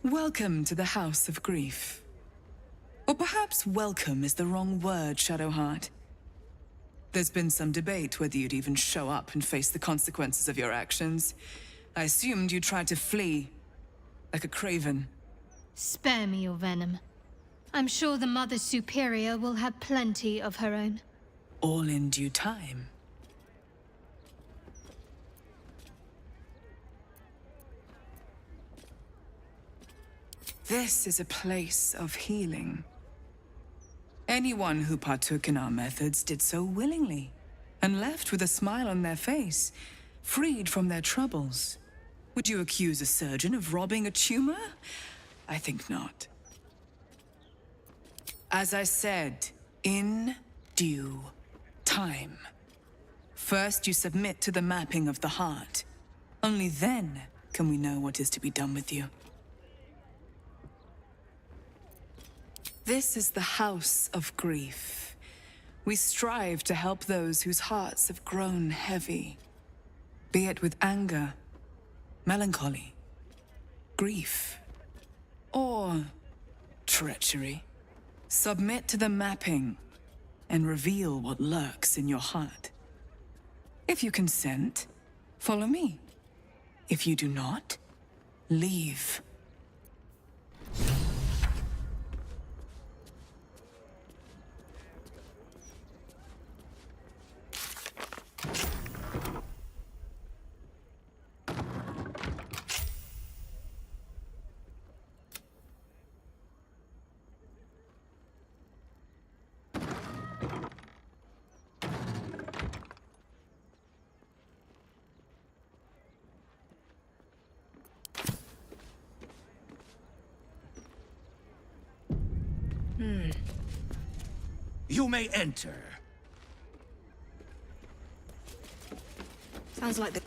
Welcome to the House of Grief. Or perhaps welcome is the wrong word, Shadowheart. There's been some debate whether you'd even show up and face the consequences of your actions. I assumed you tried to flee, like a craven. Spare me your venom. I'm sure the Mother Superior will have plenty of her own. All in due time. This is a place of healing. Anyone who partook in our methods did so willingly, and left with a smile on their face, freed from their troubles. Would you accuse a surgeon of robbing a tumor? I think not. As I said, in due time. First, you submit to the mapping of the heart. Only then can we know what is to be done with you. This is the House of Grief. We strive to help those whose hearts have grown heavy, be it with anger, melancholy, grief, or treachery. Submit to the mapping and reveal what lurks in your heart. If you consent, follow me. If you do not, leave. You may enter. Sounds like the...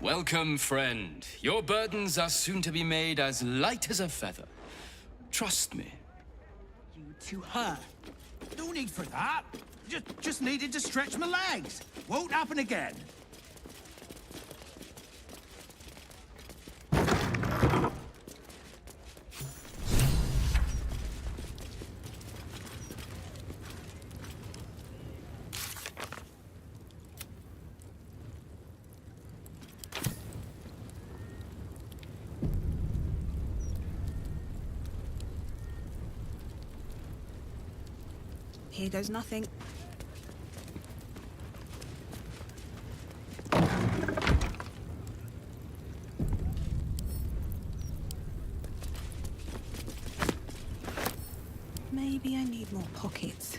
Welcome, friend. Your burdens are soon to be made as light as a feather. Trust me. You to her. No need for that. Just needed to stretch my legs. Won't happen again. Here goes nothing. Maybe I need more pockets.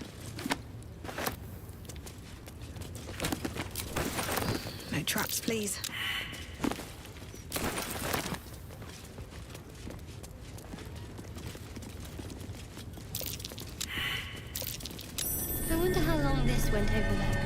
No traps, please. I wonder how long this went overlooked.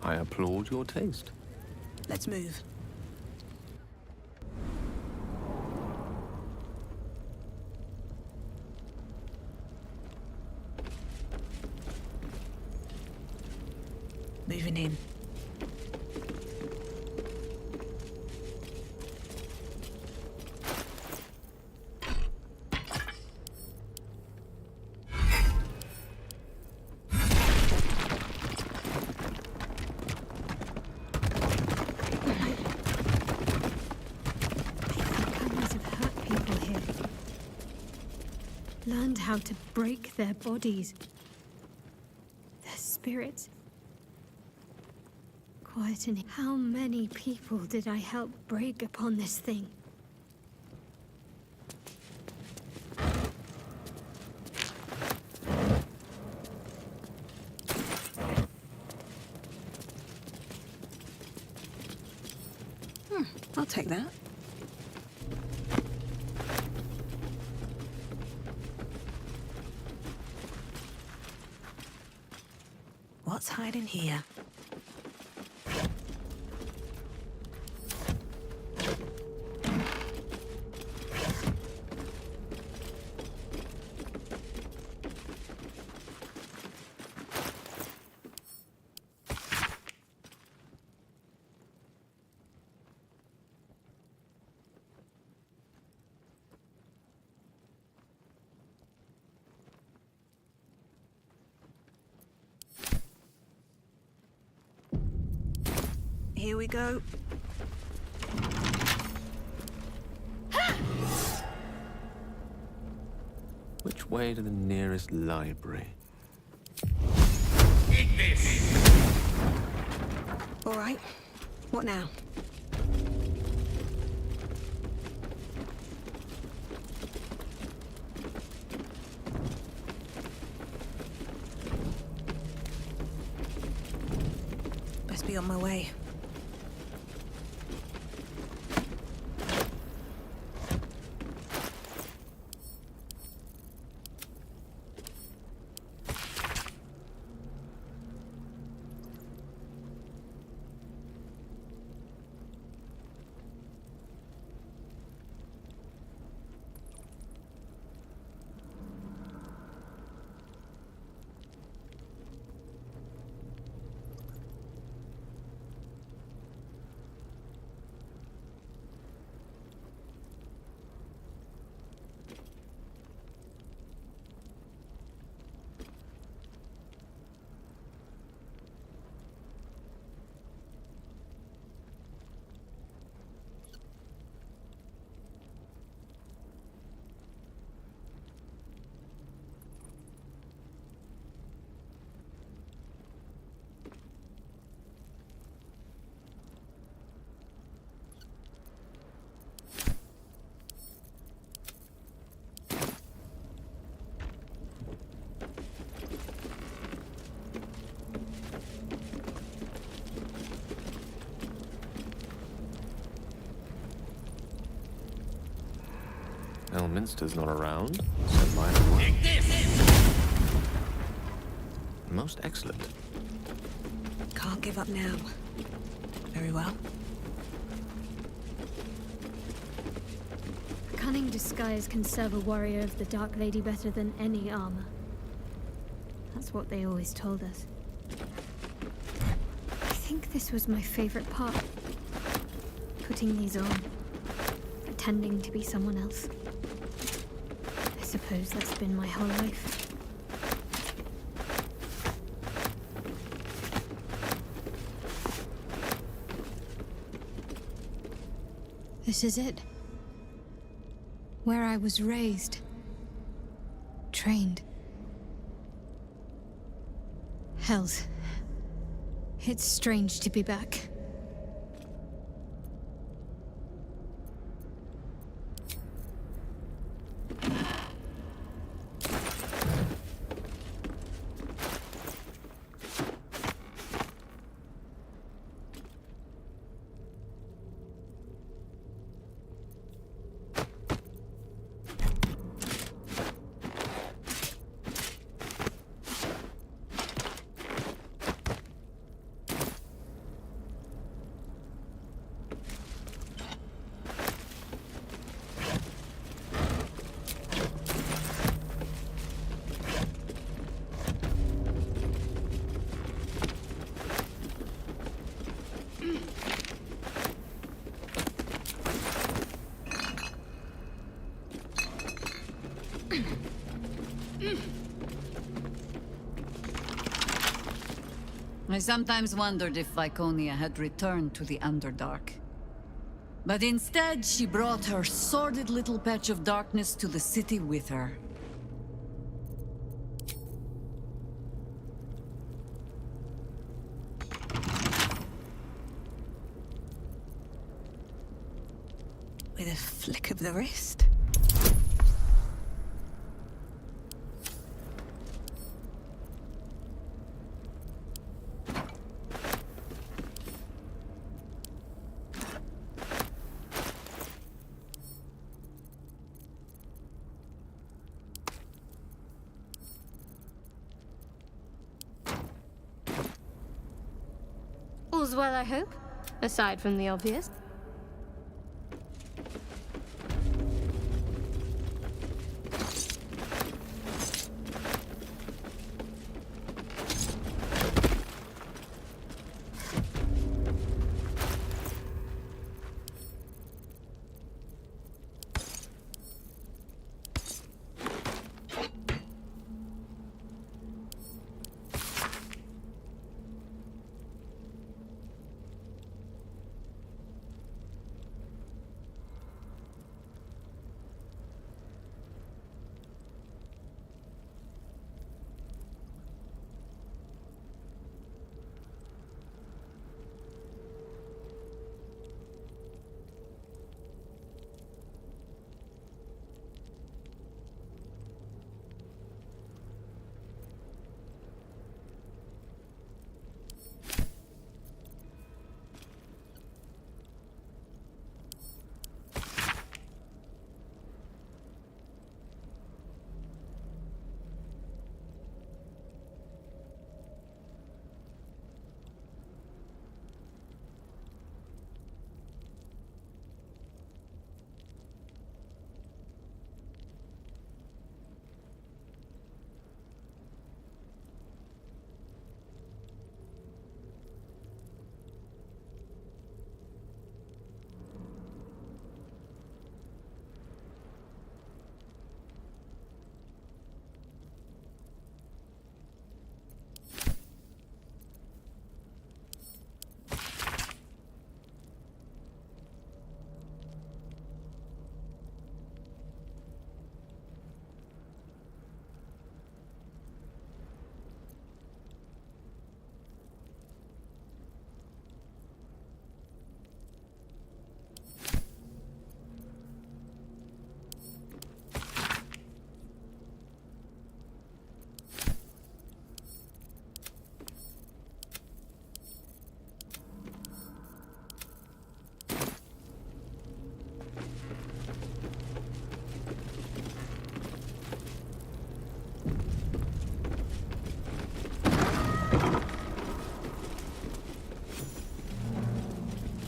I applaud your taste. Let's move. Moving in. Learned how to break their bodies, their spirits. Quiet in. How many people did I help break upon this thing? I'll take that. What's hiding here? Here we go. Which way to the nearest library? All right. What now? Best be on my way. Elminster's not around, so might as well. Most excellent. Can't give up now. Very well. A cunning disguise can serve a warrior of the Dark Lady better than any armor. That's what they always told us. I think this was my favorite part. Putting these on. Pretending to be someone else. I suppose that's been my whole life. This is it. Where I was raised. Trained. Hells. It's strange to be back. I sometimes wondered if Viconia had returned to the Underdark. But instead, she brought her sordid little patch of darkness to the city with her. With a flick of the wrist. All's well, I hope, aside from the obvious.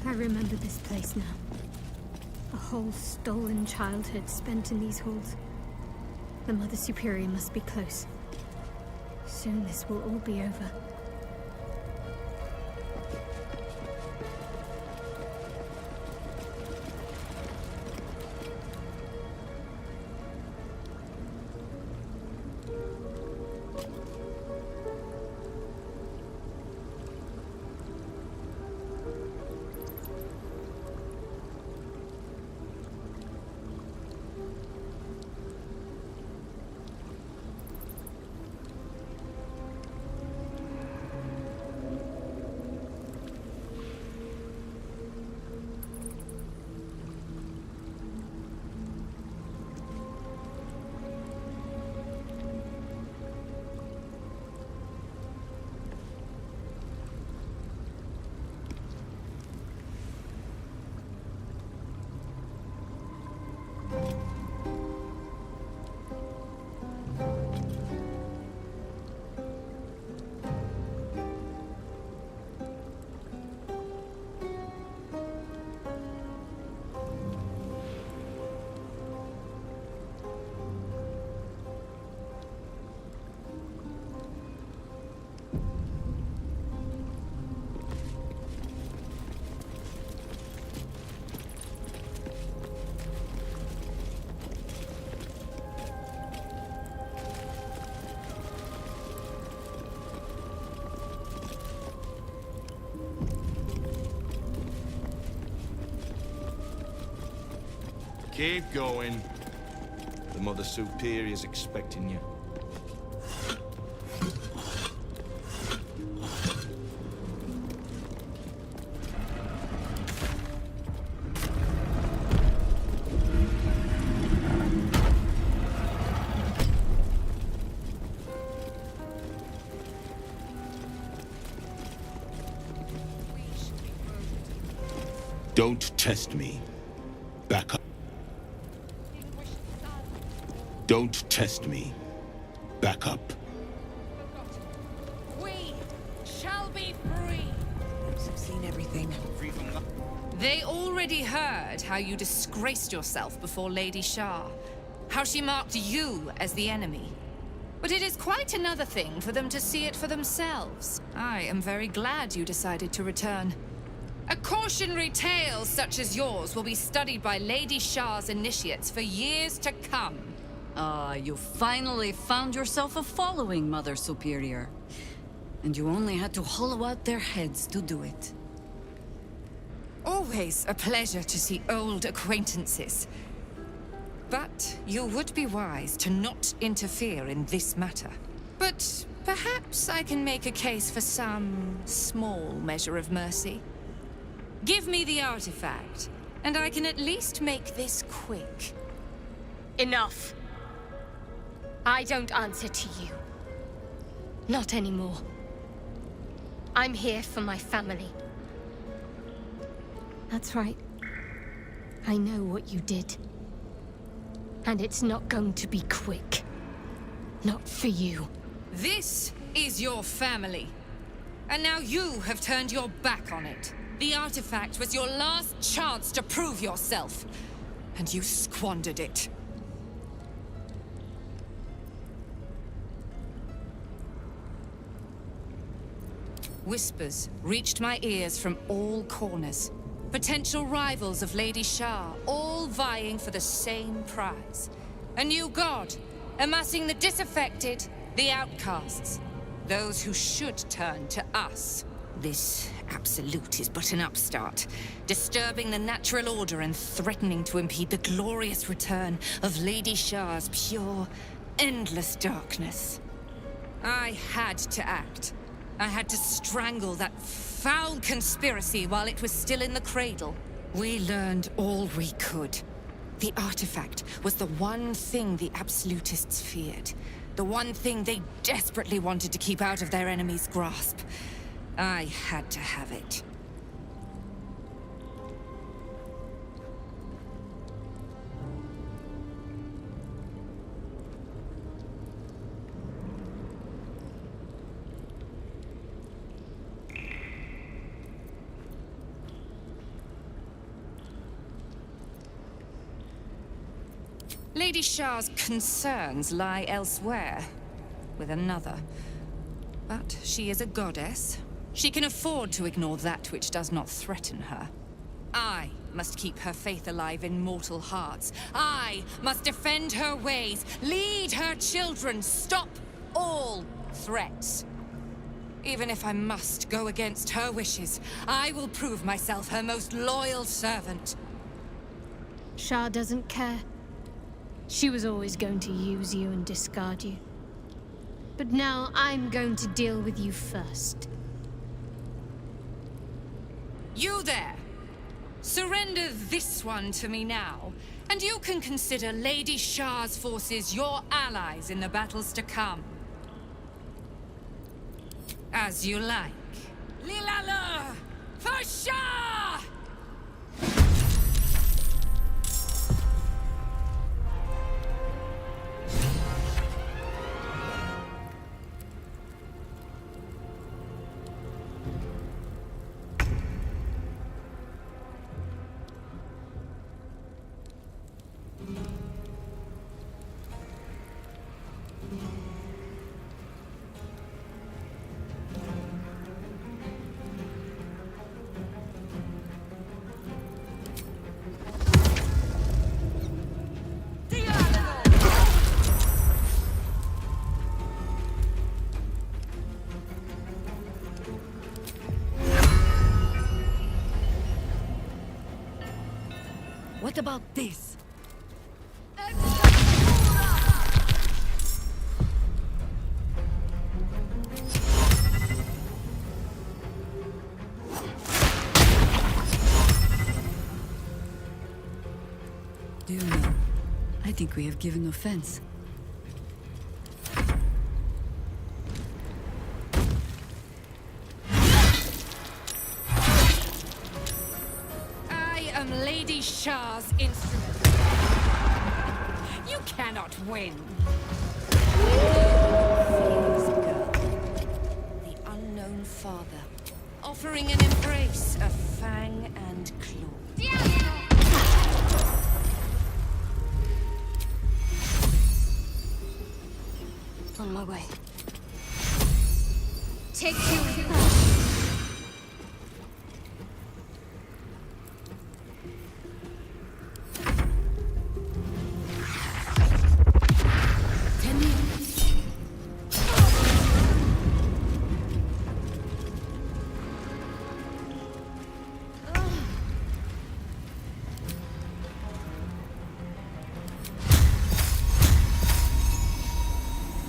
I remember this place now. A whole stolen childhood spent in these halls. The Mother Superior must be close. Soon this will all be over. Keep going. The Mother Superior's expecting you. Don't test me. Back up. Don't test me. Back up. We shall be free. I've seen everything. They already heard how you disgraced yourself before Lady Shah, how she marked you as the enemy. But it is quite another thing for them to see it for themselves. I am very glad you decided to return. A cautionary tale such as yours will be studied by Lady Shah's initiates for years to come. You finally found yourself a following, Mother Superior. And you only had to hollow out their heads to do it. Always a pleasure to see old acquaintances. But you would be wise to not interfere in this matter. But perhaps I can make a case for some small measure of mercy. Give me the artifact, and I can at least make this quick. Enough. I don't answer to you. Not anymore. I'm here for my family. That's right. I know what you did. And it's not going to be quick. Not for you. This is your family. And now you have turned your back on it. The artifact was your last chance to prove yourself. And you squandered it. Whispers reached my ears from all corners. Potential rivals of Lady Shah, all vying for the same prize. A new god, amassing the disaffected, the outcasts. Those who should turn to us. This Absolute is but an upstart, disturbing the natural order and threatening to impede the glorious return of Lady Shah's pure, endless darkness. I had to act. I had to strangle that foul conspiracy while it was still in the cradle. We learned all we could. The artifact was the one thing the Absolutists feared. The one thing they desperately wanted to keep out of their enemy's grasp. I had to have it. Lady Shah's concerns lie elsewhere, with another. But she is a goddess. She can afford to ignore that which does not threaten her. I must keep her faith alive in mortal hearts. I must defend her ways, lead her children, stop all threats. Even if I must go against her wishes, I will prove myself her most loyal servant. Shah doesn't care. She was always going to use you and discard you. But now I'm going to deal with you first. You there! Surrender this one to me now, and you can consider Lady Shah's forces your allies in the battles to come. As you like. Lilala! For Shah! What about this? think we have given offense. I am Lady Shah's instrument. You cannot win. Feels girl. The unknown father. Offering an embrace of fang and claw. On my way. Take you.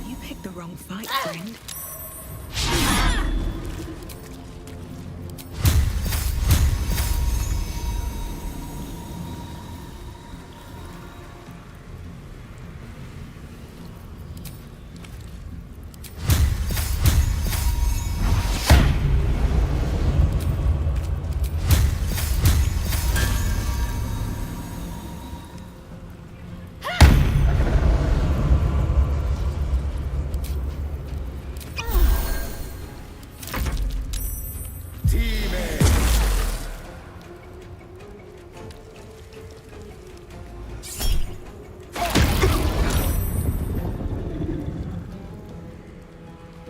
You picked the wrong fight, friend.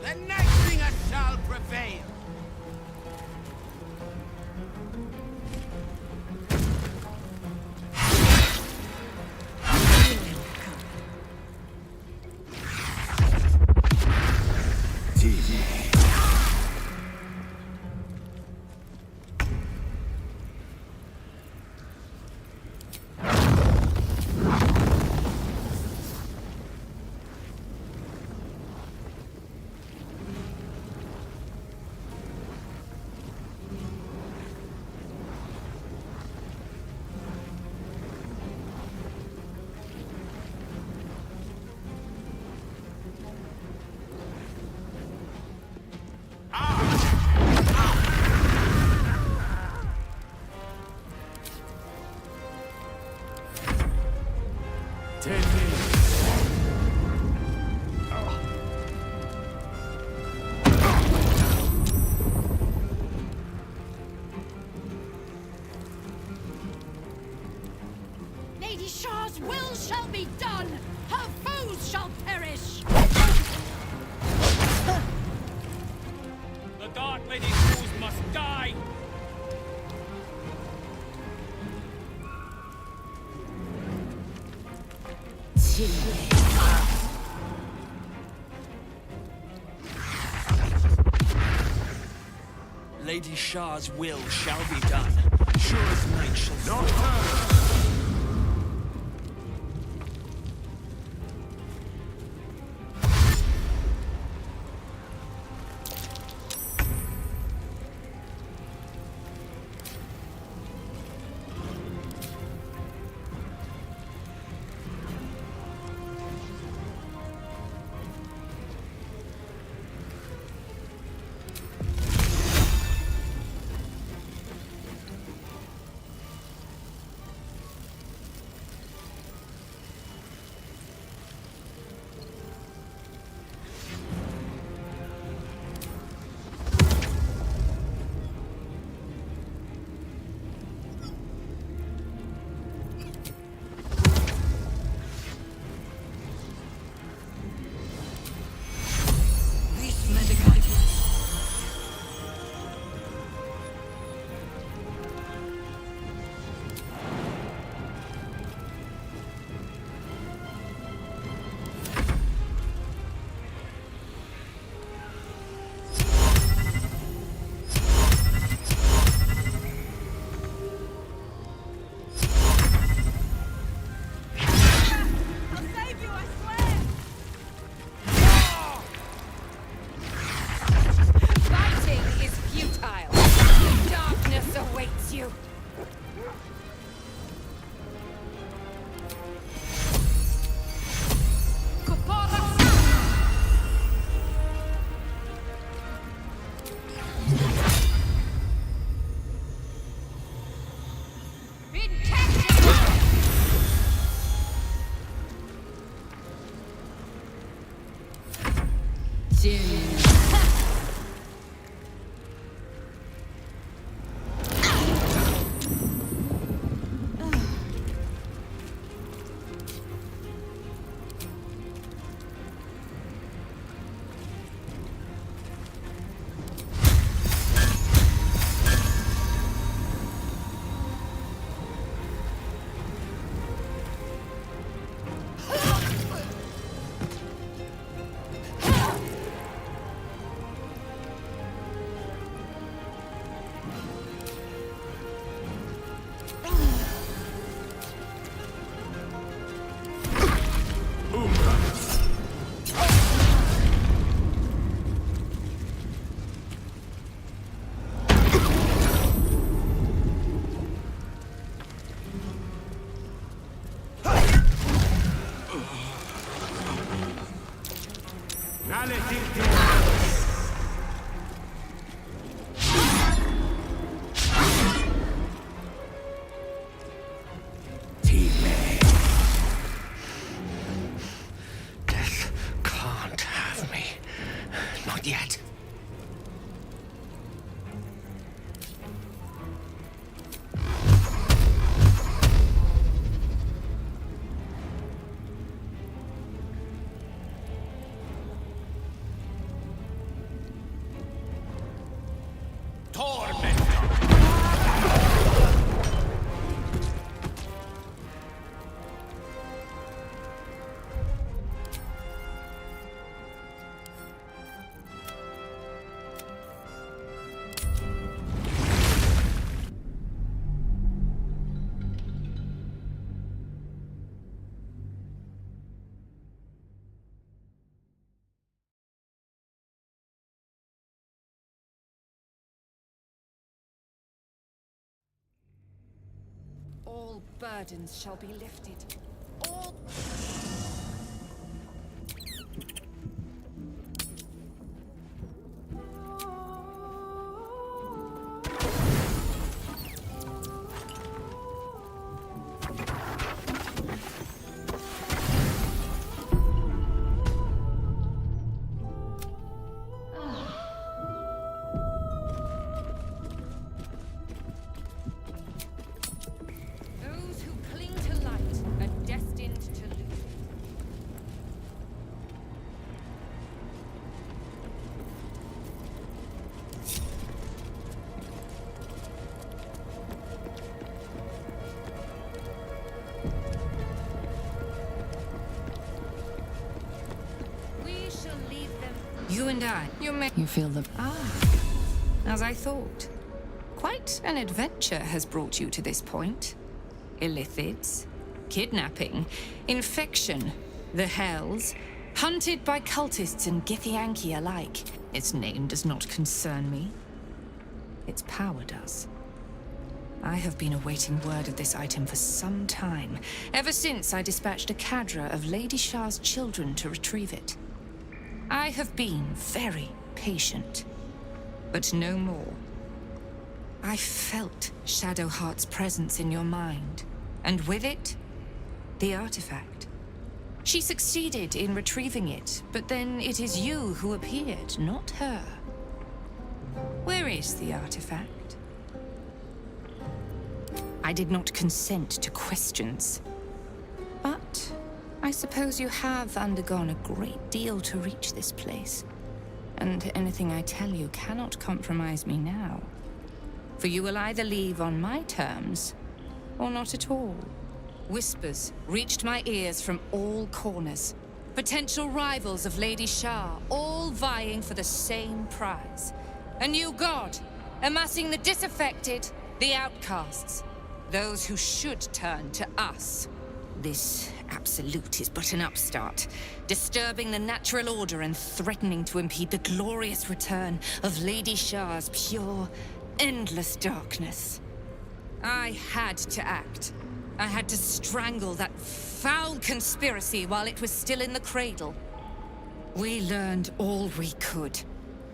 The Nightringer shall prevail. Lady Shah's will shall be done! Her foes shall perish! The Dark Lady's foes must die! Lady Shah's will shall be done. Sure as night shall fall. Serious. Death can't have me. Not yet. All burdens shall be lifted. All... Those who cling to light are destined to lose. We shall leave them. You and I. You feel the... As I thought. Quite an adventure has brought you to this point. Illithids, kidnapping, infection, the Hells, hunted by cultists and Githyanki alike. Its name does not concern me. Its power does. I have been awaiting word of this item for some time, ever since I dispatched a cadre of Lady Shah's children to retrieve it. I have been very patient, but no more. I felt Shadowheart's presence in your mind, and with it, the artifact. She succeeded in retrieving it, but then it is you who appeared, not her. Where is the artifact? I did not consent to questions. But I suppose you have undergone a great deal to reach this place. And anything I tell you cannot compromise me now. For you will either leave on my terms, or not at all. Whispers reached my ears from all corners. Potential rivals of Lady Shah, all vying for the same prize. A new god, amassing the disaffected, the outcasts. Those who should turn to us. This absolute is but an upstart, disturbing the natural order and threatening to impede the glorious return of Lady Shah's pure, endless darkness. I had to act. I had to strangle that foul conspiracy while it was still in the cradle. We learned all we could.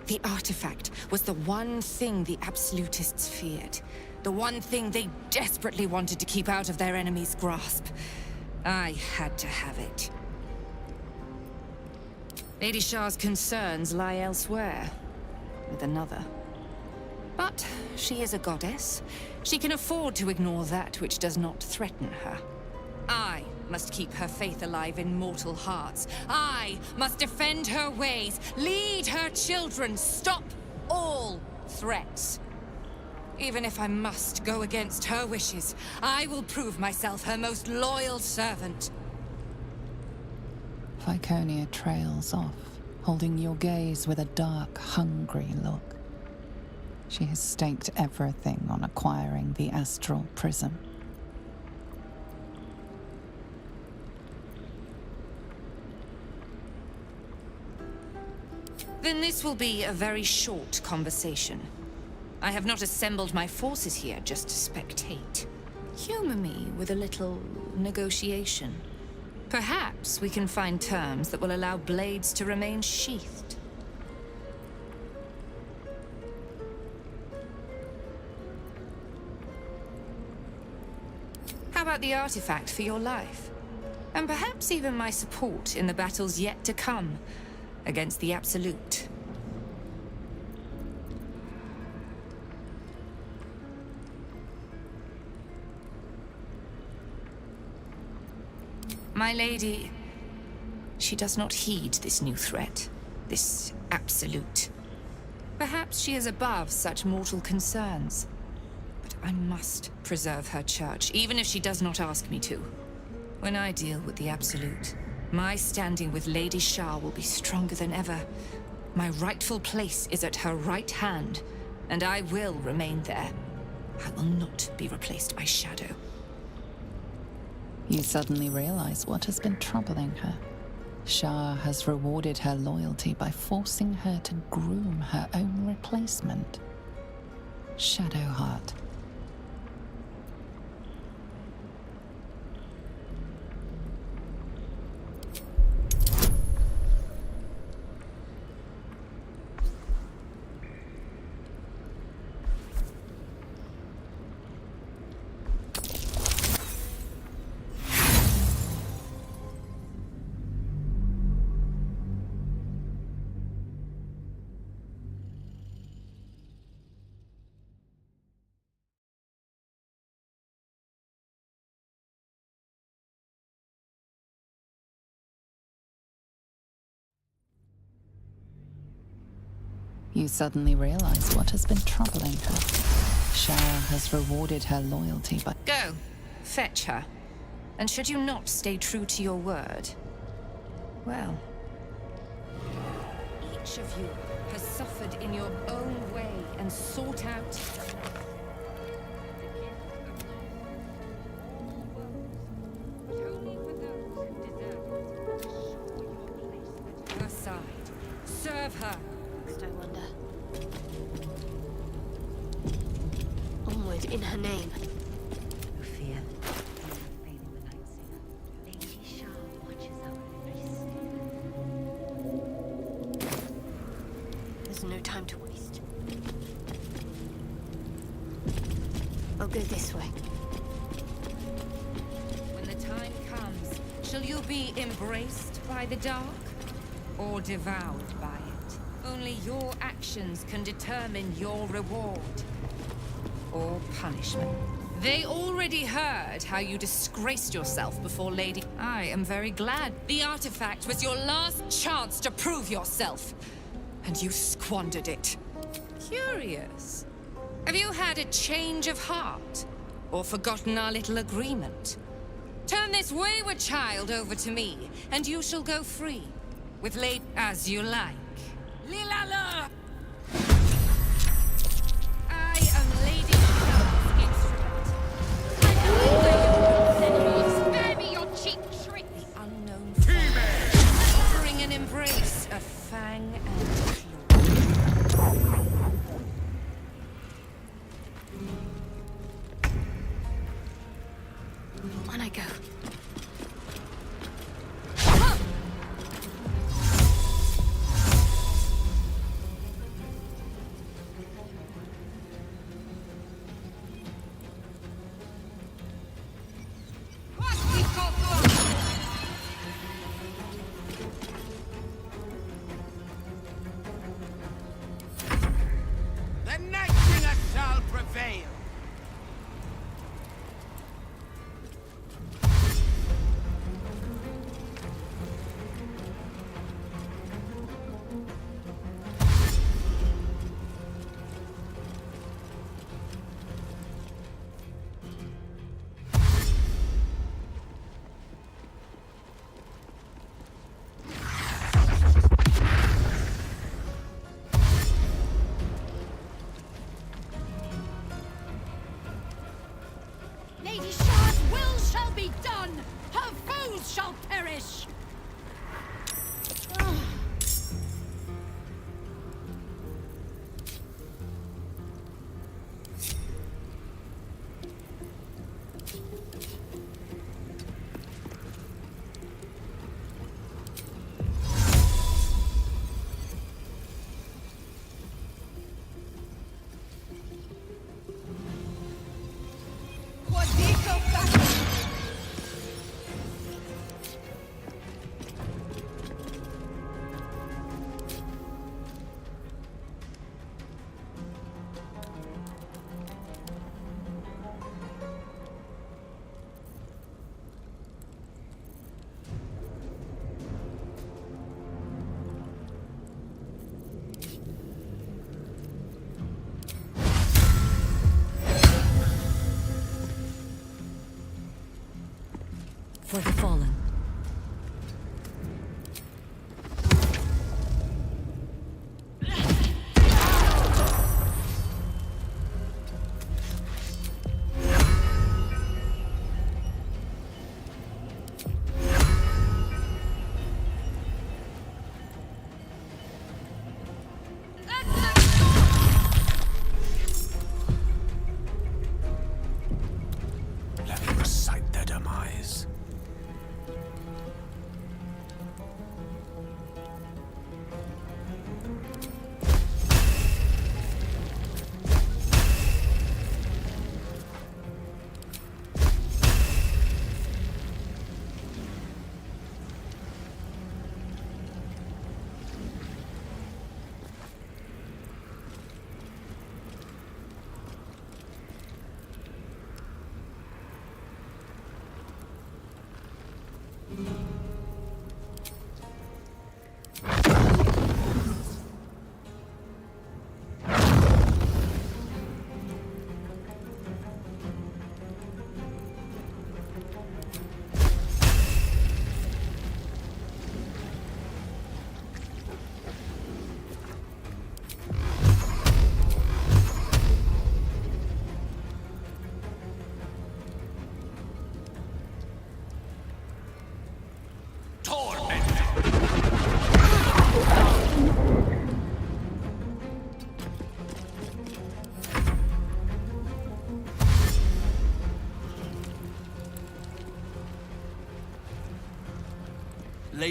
The artifact was the one thing the absolutists feared. The one thing they desperately wanted to keep out of their enemy's grasp. I had to have it. Lady Shah's concerns lie elsewhere, with another. But she is a goddess. She can afford to ignore that which does not threaten her. I must keep her faith alive in mortal hearts. I must defend her ways, lead her children, stop all threats. Even if I must go against her wishes, I will prove myself her most loyal servant. Viconia trails off, holding your gaze with a dark, hungry look. She has staked everything on acquiring the astral prism. Then this will be a very short conversation. I have not assembled my forces here just to spectate. Humor me with a little negotiation. Perhaps we can find terms that will allow blades to remain sheathed. How about the artifact for your life? And perhaps even my support in the battles yet to come against the Absolute. My lady, she does not heed this new threat, this Absolute. Perhaps she is above such mortal concerns. But I must preserve her church, even if she does not ask me to. When I deal with the Absolute, my standing with Lady Shah will be stronger than ever. My rightful place is at her right hand, and I will remain there. I will not be replaced by Shadow. You suddenly realize what has been troubling her. Shah has rewarded her loyalty by forcing her to groom her own replacement. Shadowheart. You suddenly realize what has been troubling her. Shah has rewarded her loyalty by... Go. Fetch her. And should you not stay true to your word, well, each of you has suffered in your own way and sought out her side. Serve her. I wonder. Onward in her name. No fear. Lady Shah watches our priest. There's no time to waste. I'll go this way. When the time comes, shall you be embraced by the dark or devoured by it? Only your actions can determine your reward or punishment. They already heard how you disgraced yourself before Lady... I am very glad. The artifact was your last chance to prove yourself, and you squandered it. Curious. Have you had a change of heart, or forgotten our little agreement? Turn this wayward child over to me, and you shall go free, with Lady as you like. Lilala! I am Lady Shah's instrument. I know where you are. Spare me your cheap trick! The unknown foe. Offering an embrace of fang and claw. On I go.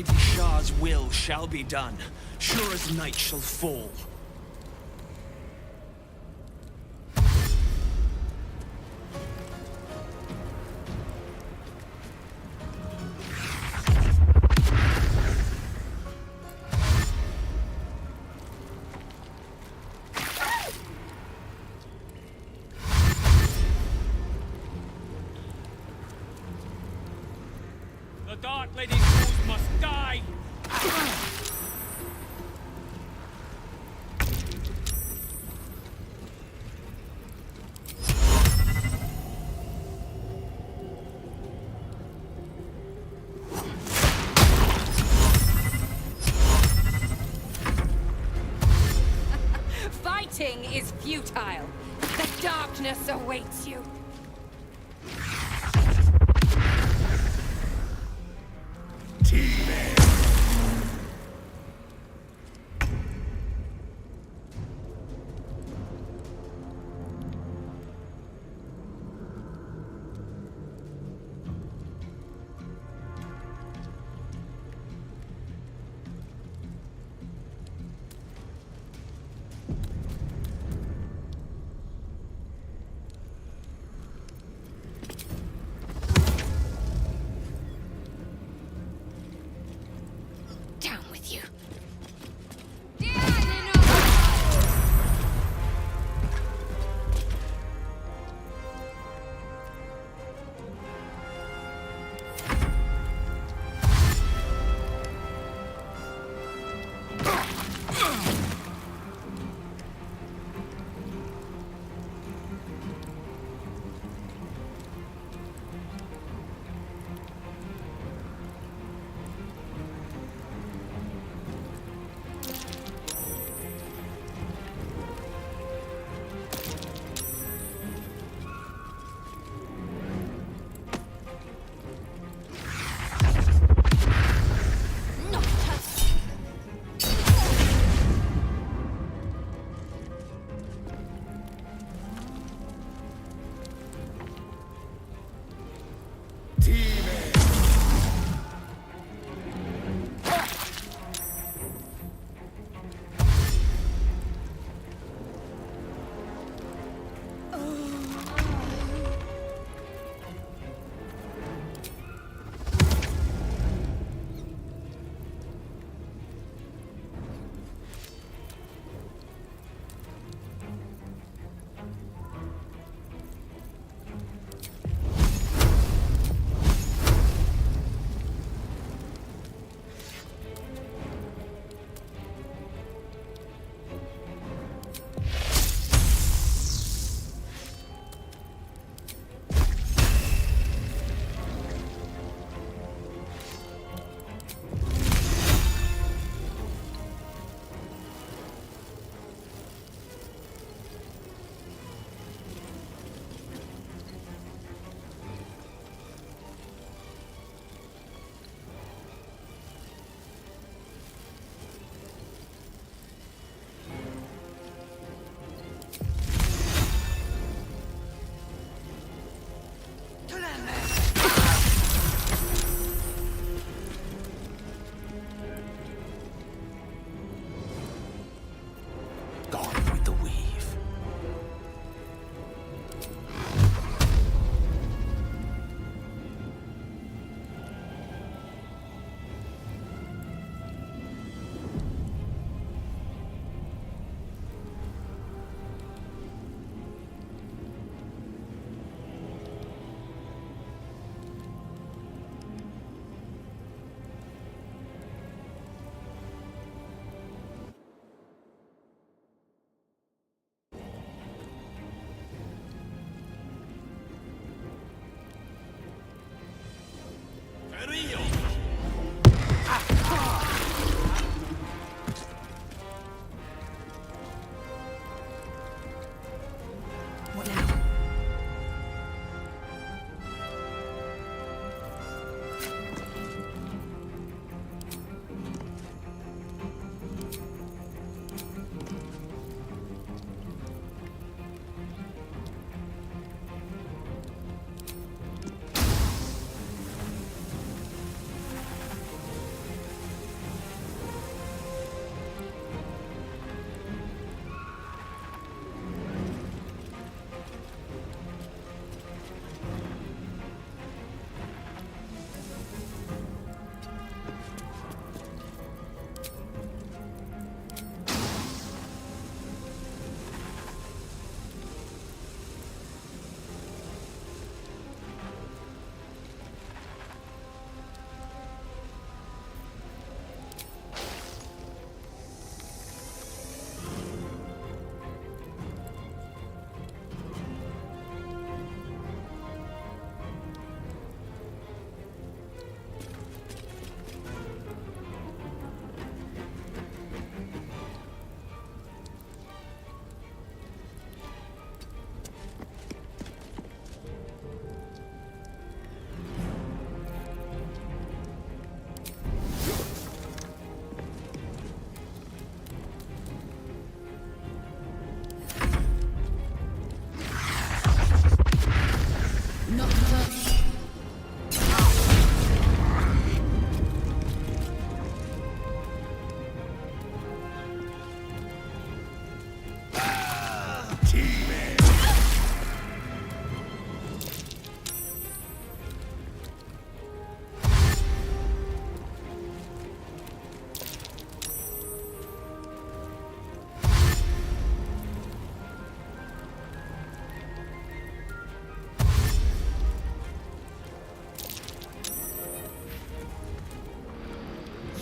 Lady Shah's will shall be done, sure as night shall fall. The Dark Lady's wolves must die! Fighting is futile. The darkness awaits you.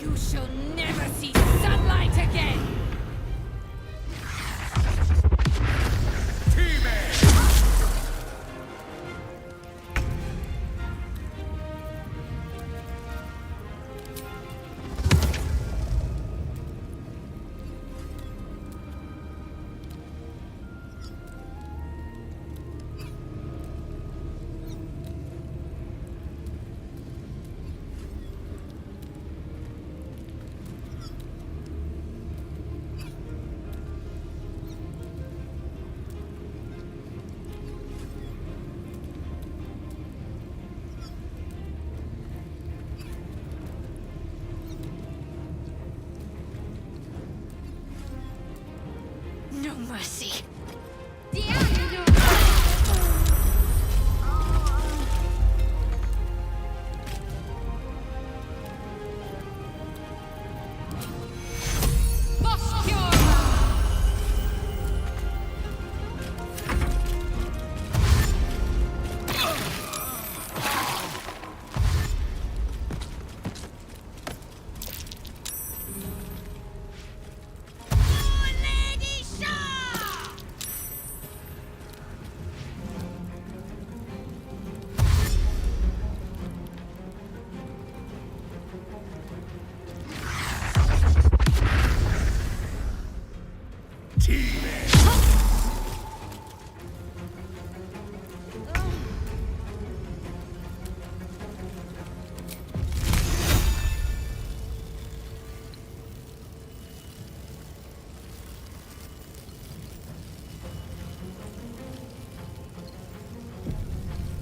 You shall never see sunlight again! No mercy.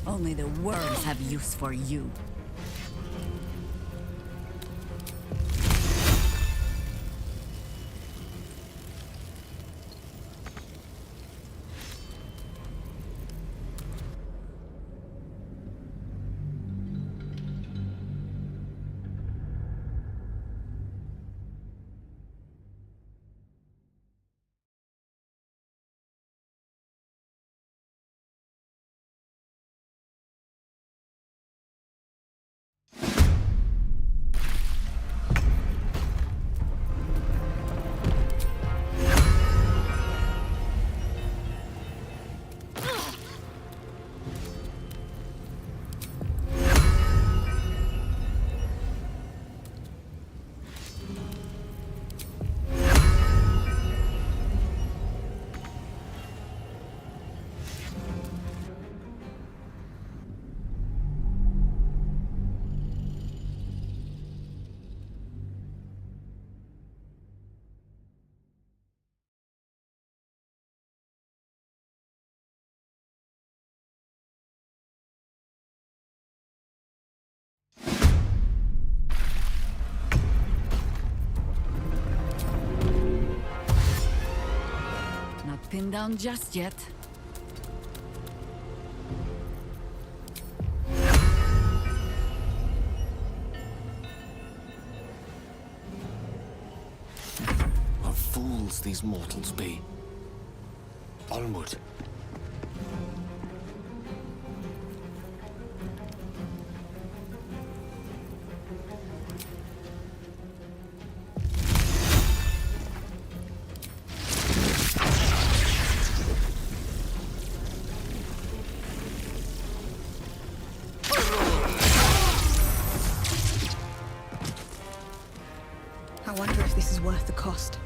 Only the worms have use for you. Pinned down just yet. What fools these mortals be. Onward. I wonder if this is worth the cost.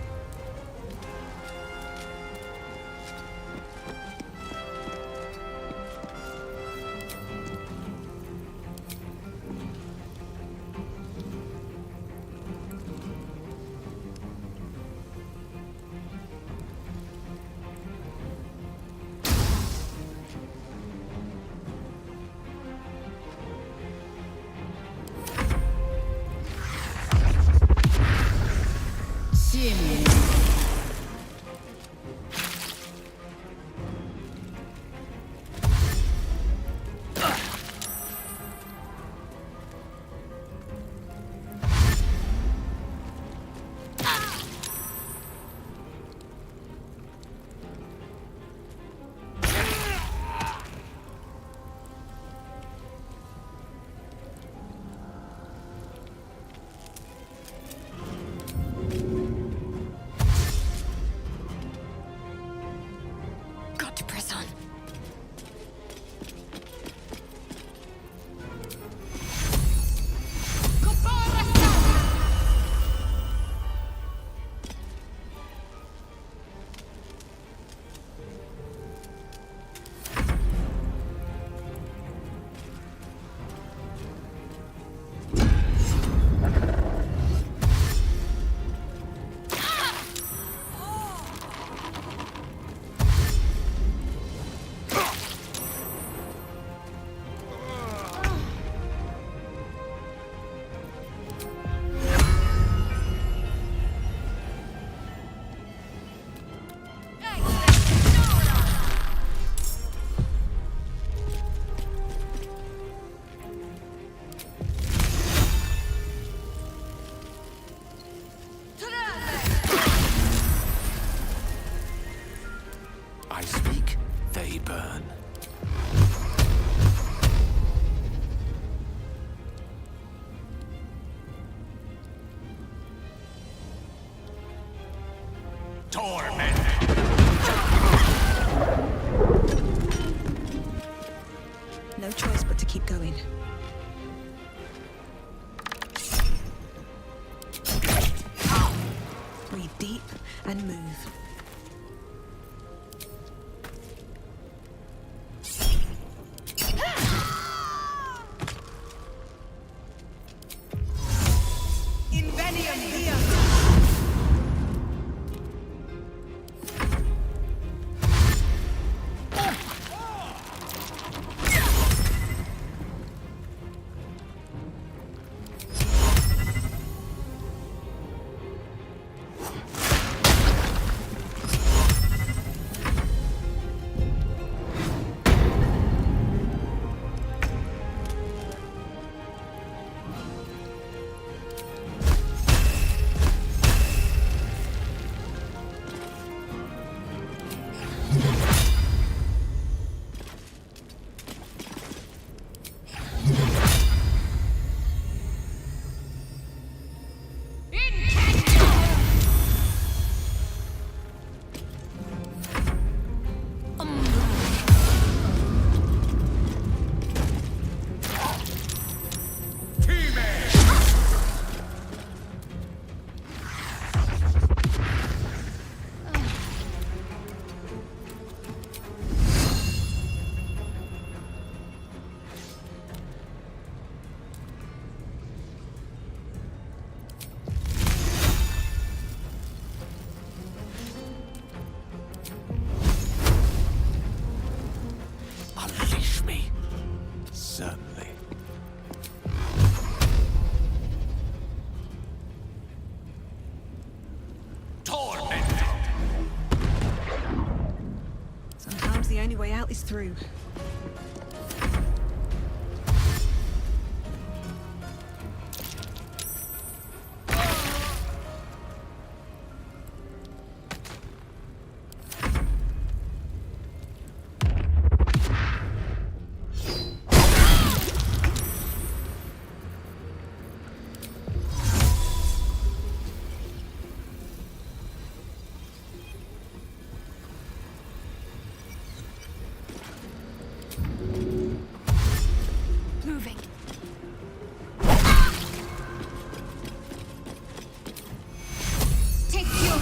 No choice but to keep going. Breathe deep and move. Certainly. Sometimes the only way out is through. Moving. Take your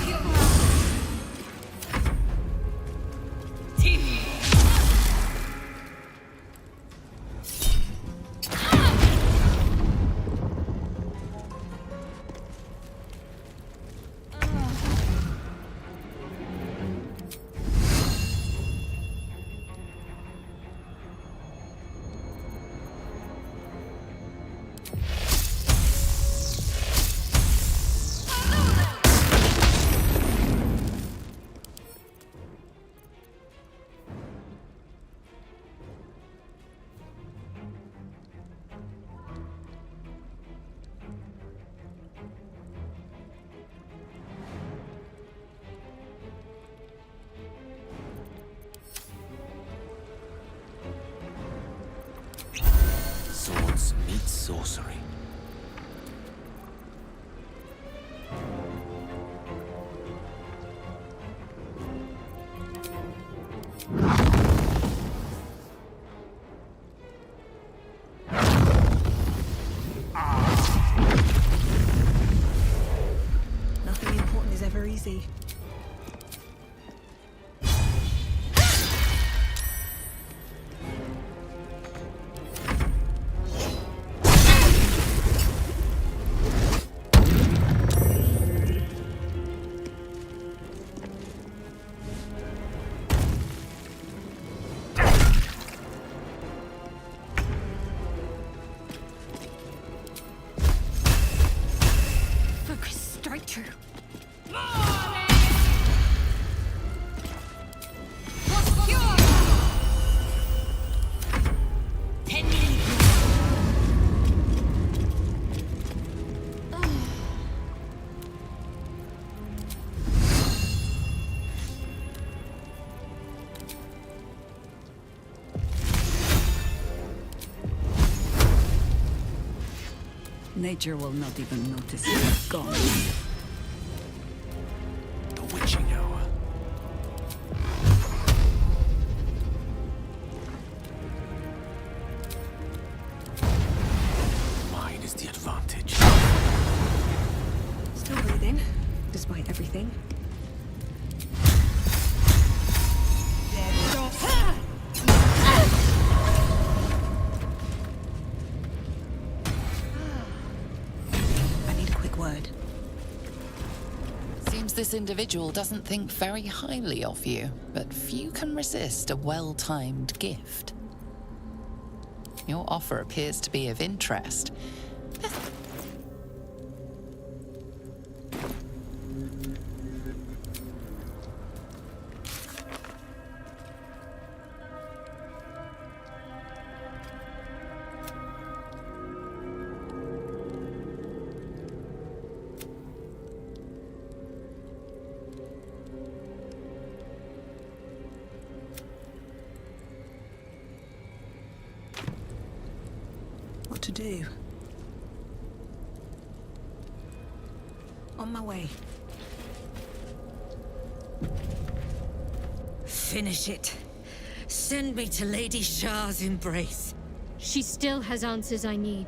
Swords meet sorcery. Nothing important is ever easy. focus. Strike true. Nature will not even notice you're gone. The witching hour. then, despite everything. I need a quick word. Seems this individual doesn't think very highly of you, but few can resist a well-timed gift. Your offer appears to be of interest. What to do? On my way. Finish it. Send me to Lady Shah's embrace. She still has answers I need.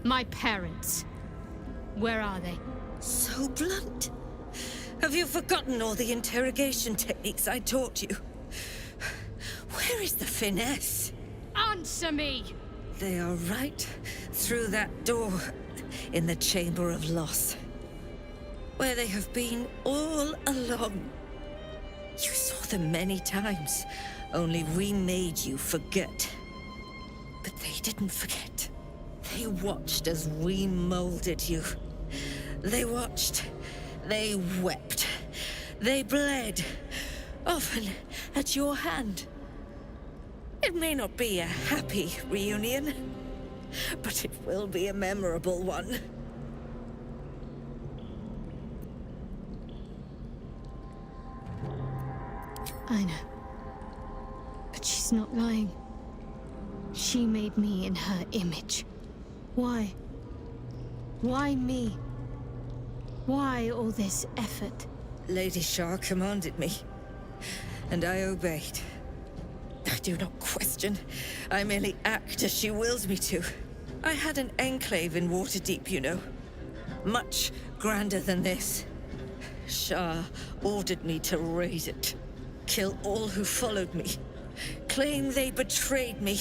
My parents. Where are they? So blunt. Have you forgotten all the interrogation techniques I taught you? Where is the finesse? Answer me! They are right through that door in the Chamber of Loss, where they have been all along. You saw them many times, only we made you forget. But they didn't forget. They watched as we molded you. They watched. They wept. They bled. Often at your hand. It may not be a happy reunion, but it will be a memorable one. I know. But she's not lying. She made me in her image. Why? Why me? Why all this effort? Lady Shah commanded me, and I obeyed. I do not question. I merely act as she wills me to. I had an enclave in Waterdeep, you know. Much grander than this. Shah ordered me to raise it. Kill all who followed me. Claim they betrayed me.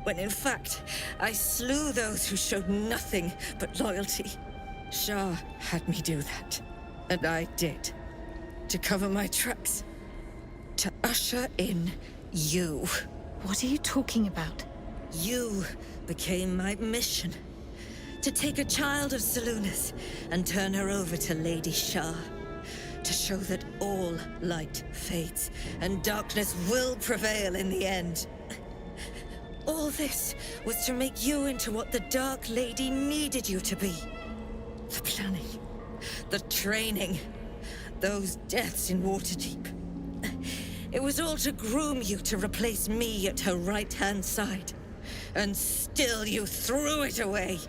When in fact, I slew those who showed nothing but loyalty. Shah had me do that. And I did. To cover my tracks. To usher in you. What are you talking about? You became my mission. To take a child of Selûne's and turn her over to Lady Shah. To show that all light fades and darkness will prevail in the end. All this was to make you into what the Dark Lady needed you to be. The planning, the training, those deaths in Waterdeep. It was all to groom you to replace me at her right-hand side. And still you threw it away.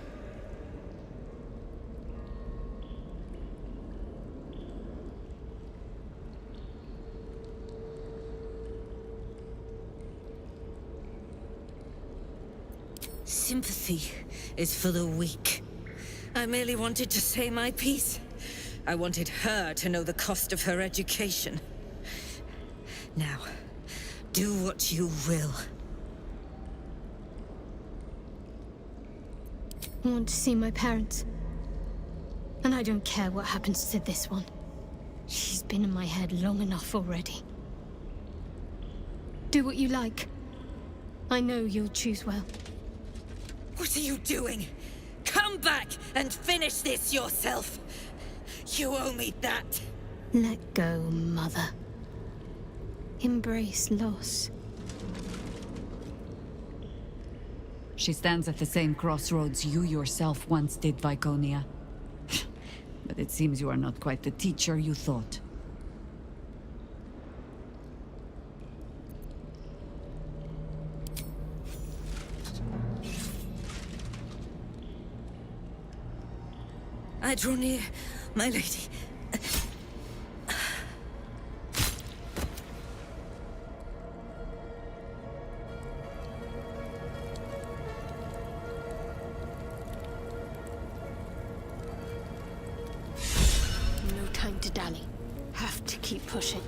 Sympathy is for the weak. I merely wanted to say my piece. I wanted her to know the cost of her education. Now, do what you will. I want to see my parents. And I don't care what happens to this one. She's been in my head long enough already. Do what you like. I know you'll choose well. What are you doing? Come back and finish this yourself. You owe me that. Let go, Mother. Embrace loss. She stands at the same crossroads you yourself once did, Viconia. But it seems you are not quite the teacher you thought. I draw near, my lady. time to dally. Have to keep pushing.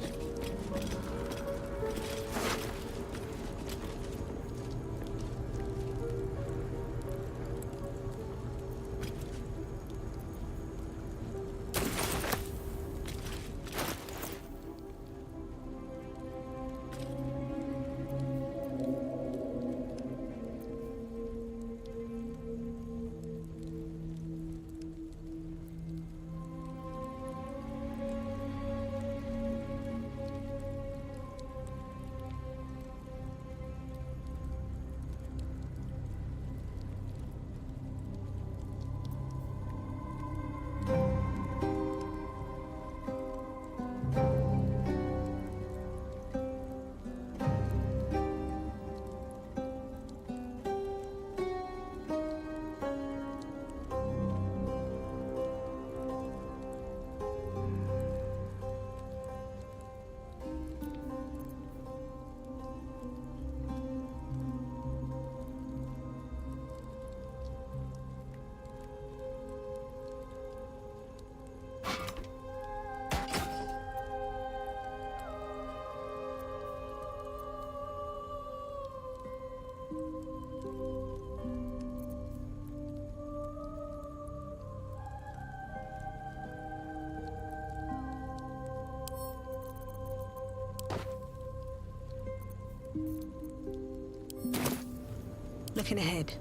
Looking ahead.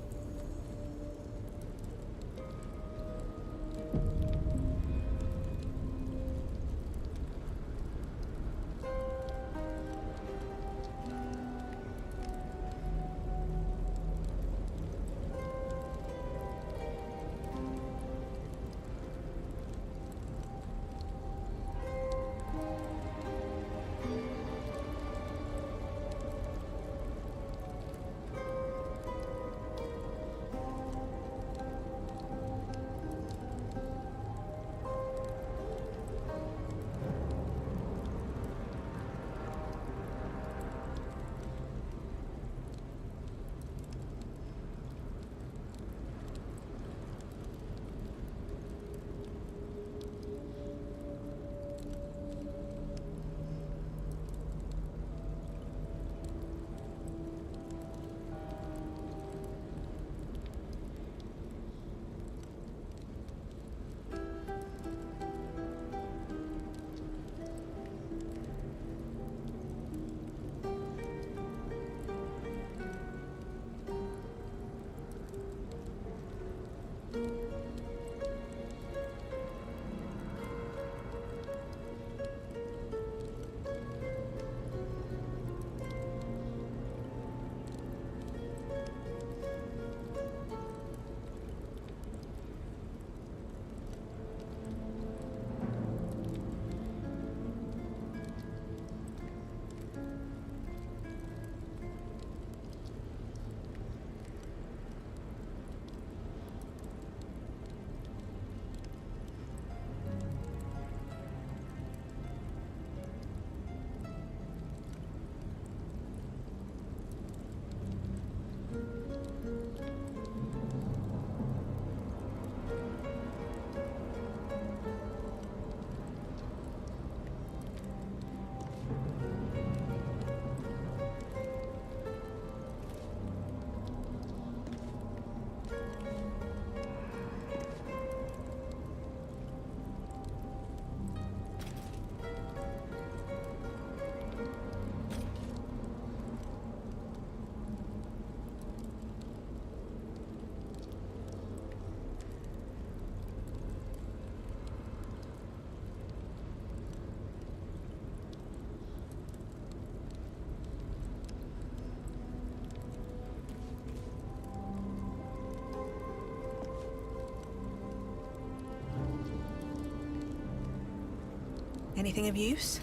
Anything of use?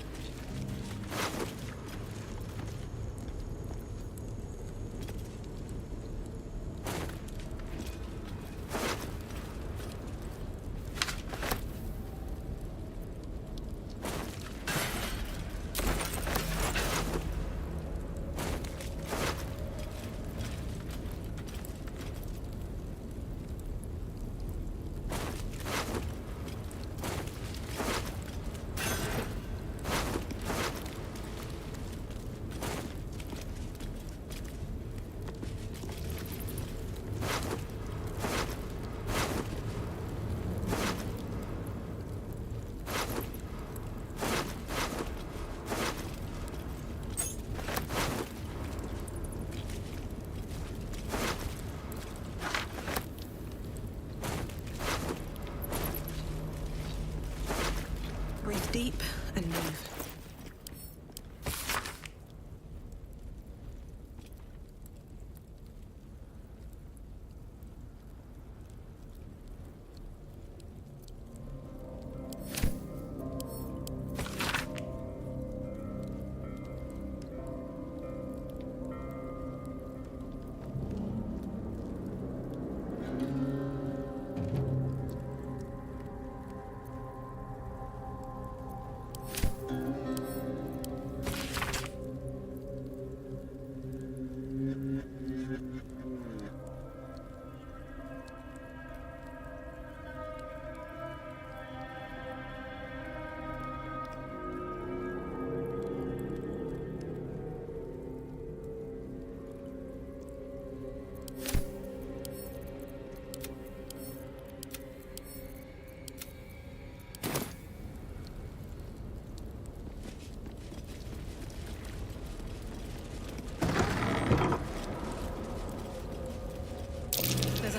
deep and move.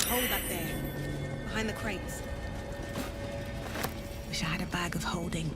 Hole back there, behind the crates. Wish I had a bag of holding.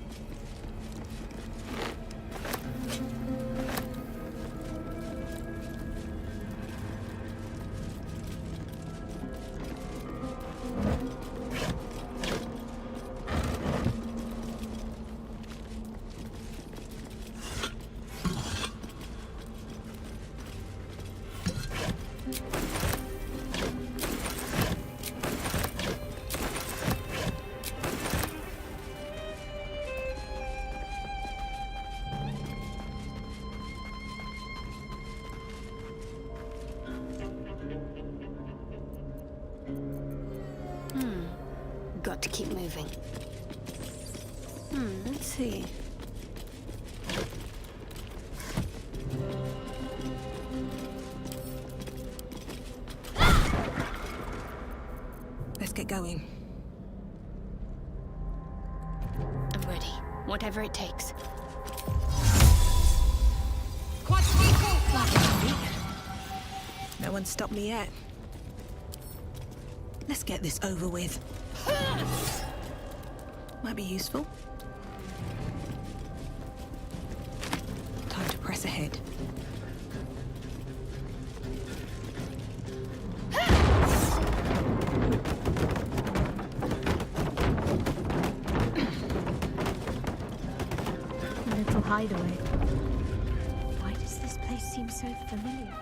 Got to keep moving. Let's see. Let's get going. I'm ready. Whatever it takes. No one stopped me yet. Let's get this over with. Might be useful. Time to press ahead. A little hideaway. Why does this place seem so familiar?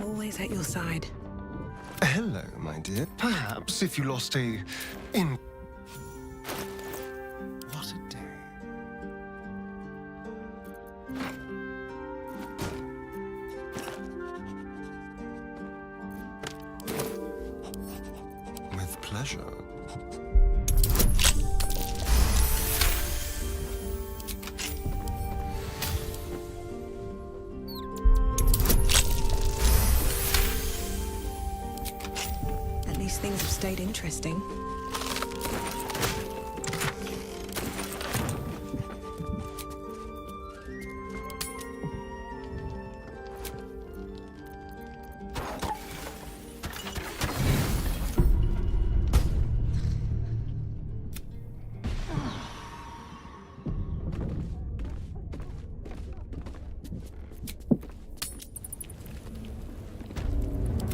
Always at your side. Hello, my dear. Perhaps if you lost What a day. pleasure. At least things have stayed interesting.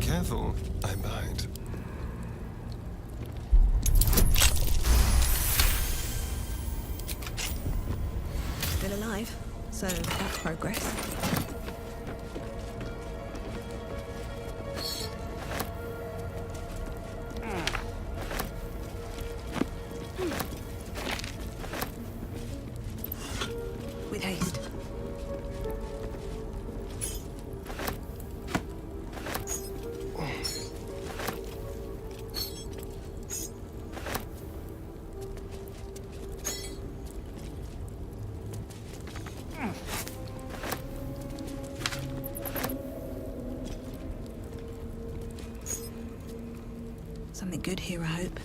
Careful, I bite. Still alive, so that's progress. With haste. Something good here, I hope.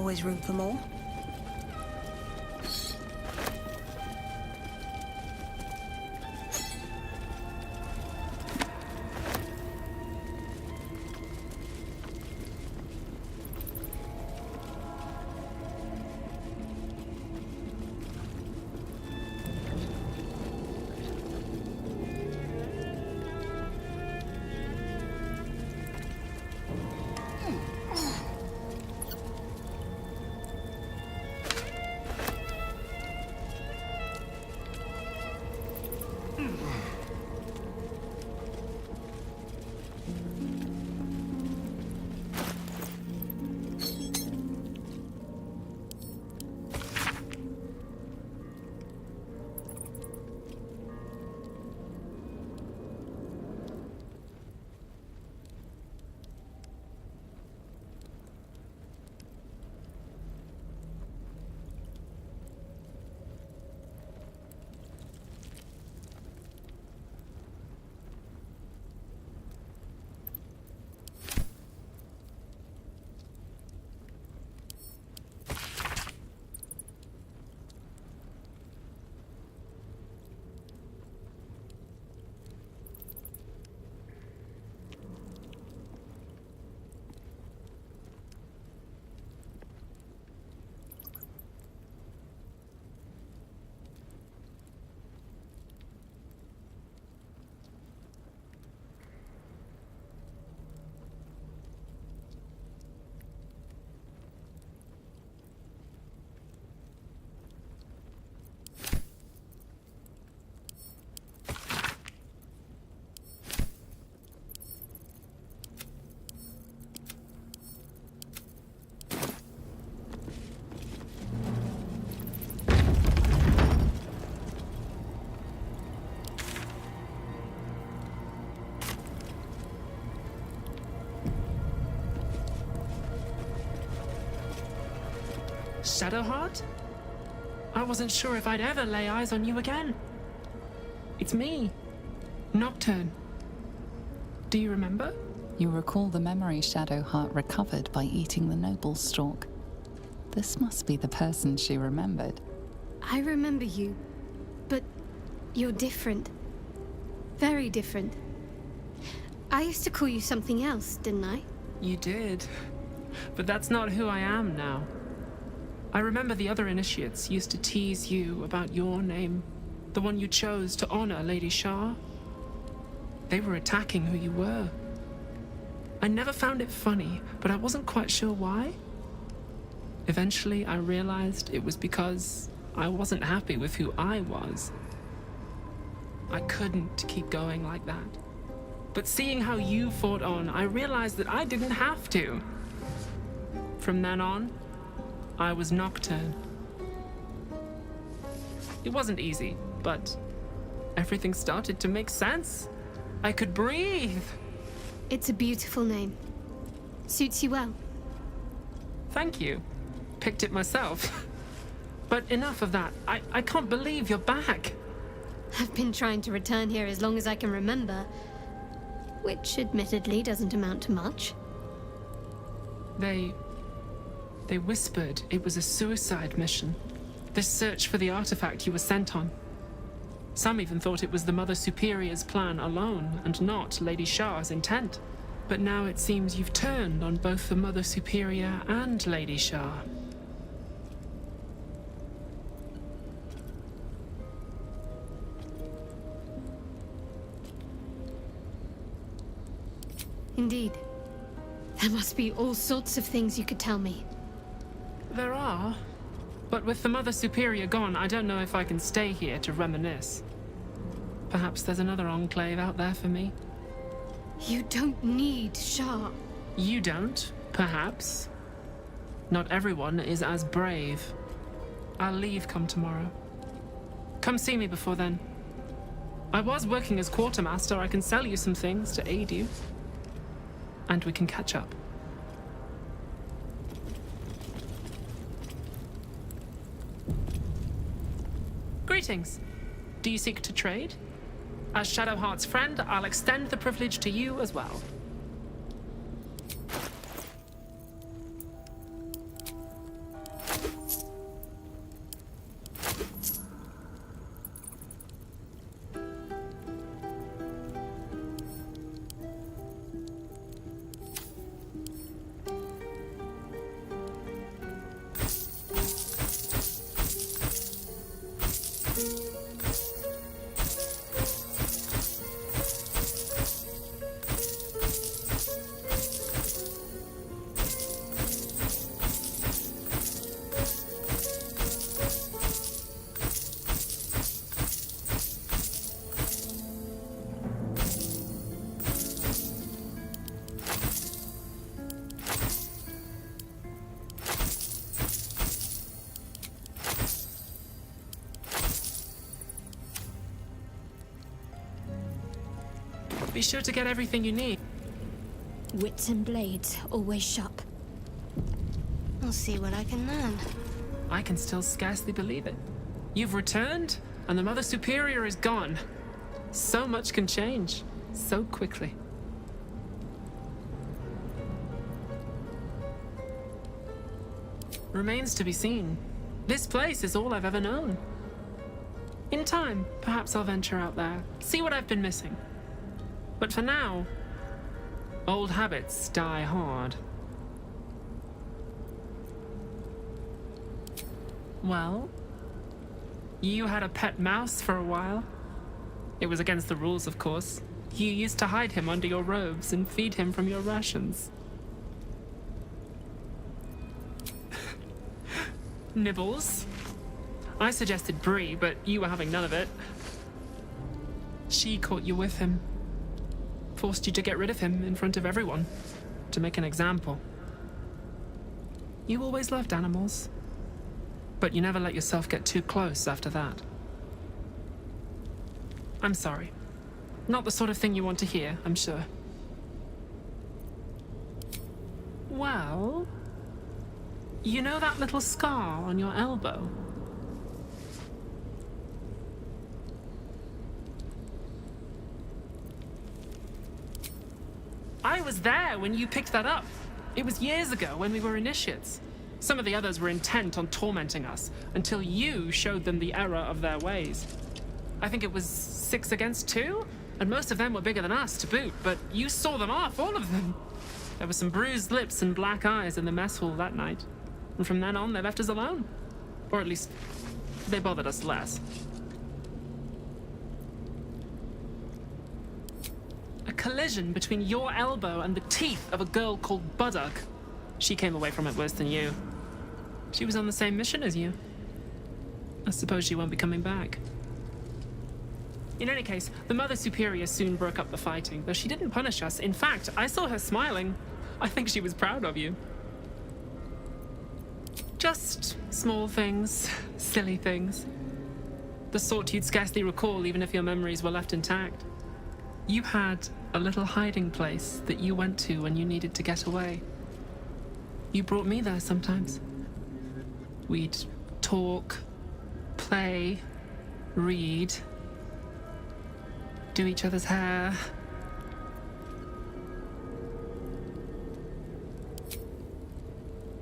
always room for more. Shadowheart? I wasn't sure if I'd ever lay eyes on you again. It's me, Nocturne. Do you remember? You recall the memory Shadowheart recovered by eating the noble stalk. This must be the person she remembered. I remember you, but you're different. Very different. I used to call you something else, didn't I? You did. But that's not who I am now. I remember the other initiates used to tease you about your name, the one you chose to honor Lady Shah. They were attacking who you were. I never found it funny, but I wasn't quite sure why. Eventually, I realized it was because I wasn't happy with who I was. I couldn't keep going like that. But seeing how you fought on, I realized that I didn't have to. From then on, I was Nocturne. It wasn't easy, but everything started to make sense. I could breathe. It's a beautiful name. Suits you well. Thank you. Picked it myself. But enough of that. I can't believe you're back. I've been trying to return here as long as I can remember, which admittedly doesn't amount to much. They whispered it was a suicide mission. This search for the artifact you were sent on. Some even thought it was the Mother Superior's plan alone, and not Lady Shah's intent. But now it seems you've turned on both the Mother Superior and Lady Shah. Indeed. There must be all sorts of things you could tell me. There are. But with the Mother Superior gone, I don't know if I can stay here to reminisce. Perhaps there's another enclave out there for me. You don't need Shah. You don't, perhaps. Not everyone is as brave. I'll leave come tomorrow. Come see me before then. I was working as quartermaster. I can sell you some things to aid you. And we can catch up. Greetings. Do you seek to trade? As Shadowheart's friend, I'll extend the privilege to you as well. be sure to get everything you need. Wits and blades, always sharp. I'll see what I can learn. I can still scarcely believe it. You've returned, and the Mother Superior is gone. So much can change, so quickly. Remains to be seen. This place is all I've ever known. In time, perhaps I'll venture out there, see what I've been missing. But for now, old habits die hard. Well, you had a pet mouse for a while. It was against the rules, of course. You used to hide him under your robes and feed him from your rations. Nibbles. I suggested Bree, but you were having none of it. She caught you with him. Forced you to get rid of him in front of everyone. To make an example. You always loved animals. But you never let yourself get too close after that. I'm sorry. Not the sort of thing you want to hear, I'm sure. Well... You know that little scar on your elbow? I was there when you picked that up. It was years ago when we were initiates. Some of the others were intent on tormenting us until you showed them the error of their ways. I think it was 6 against 2, and most of them were bigger than us to boot, but you saw them off, all of them. There were some bruised lips and black eyes in the mess hall that night. And from then on, they left us alone. Or at least, they bothered us less. A collision between your elbow and the teeth of a girl called Baldur. She came away from it worse than you. She was on the same mission as you. I suppose she won't be coming back. In any case, the Mother Superior soon broke up the fighting, though she didn't punish us. In fact, I saw her smiling. I think she was proud of you. Just small things, silly things. The sort you'd scarcely recall even if your memories were left intact. You had a little hiding place that you went to when you needed to get away. You brought me there sometimes. We'd talk, play, read, do each other's hair.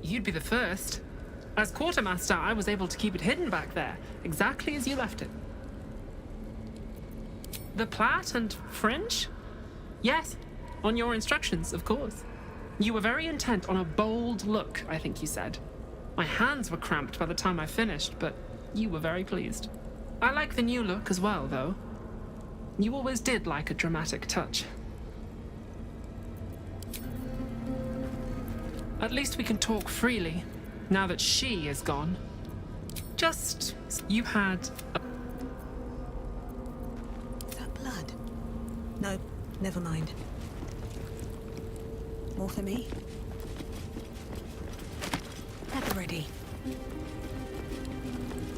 You'd be the first. As quartermaster, I was able to keep it hidden back there, exactly as you left it. The plait and fringe? Yes, on your instructions, of course. You were very intent on a bold look, I think you said. My hands were cramped by the time I finished, but you were very pleased. I like the new look as well, though. You always did like a dramatic touch. At least we can talk freely, now that she is gone. Just, you had a... Is that blood? No, never mind. More for me? At the ready.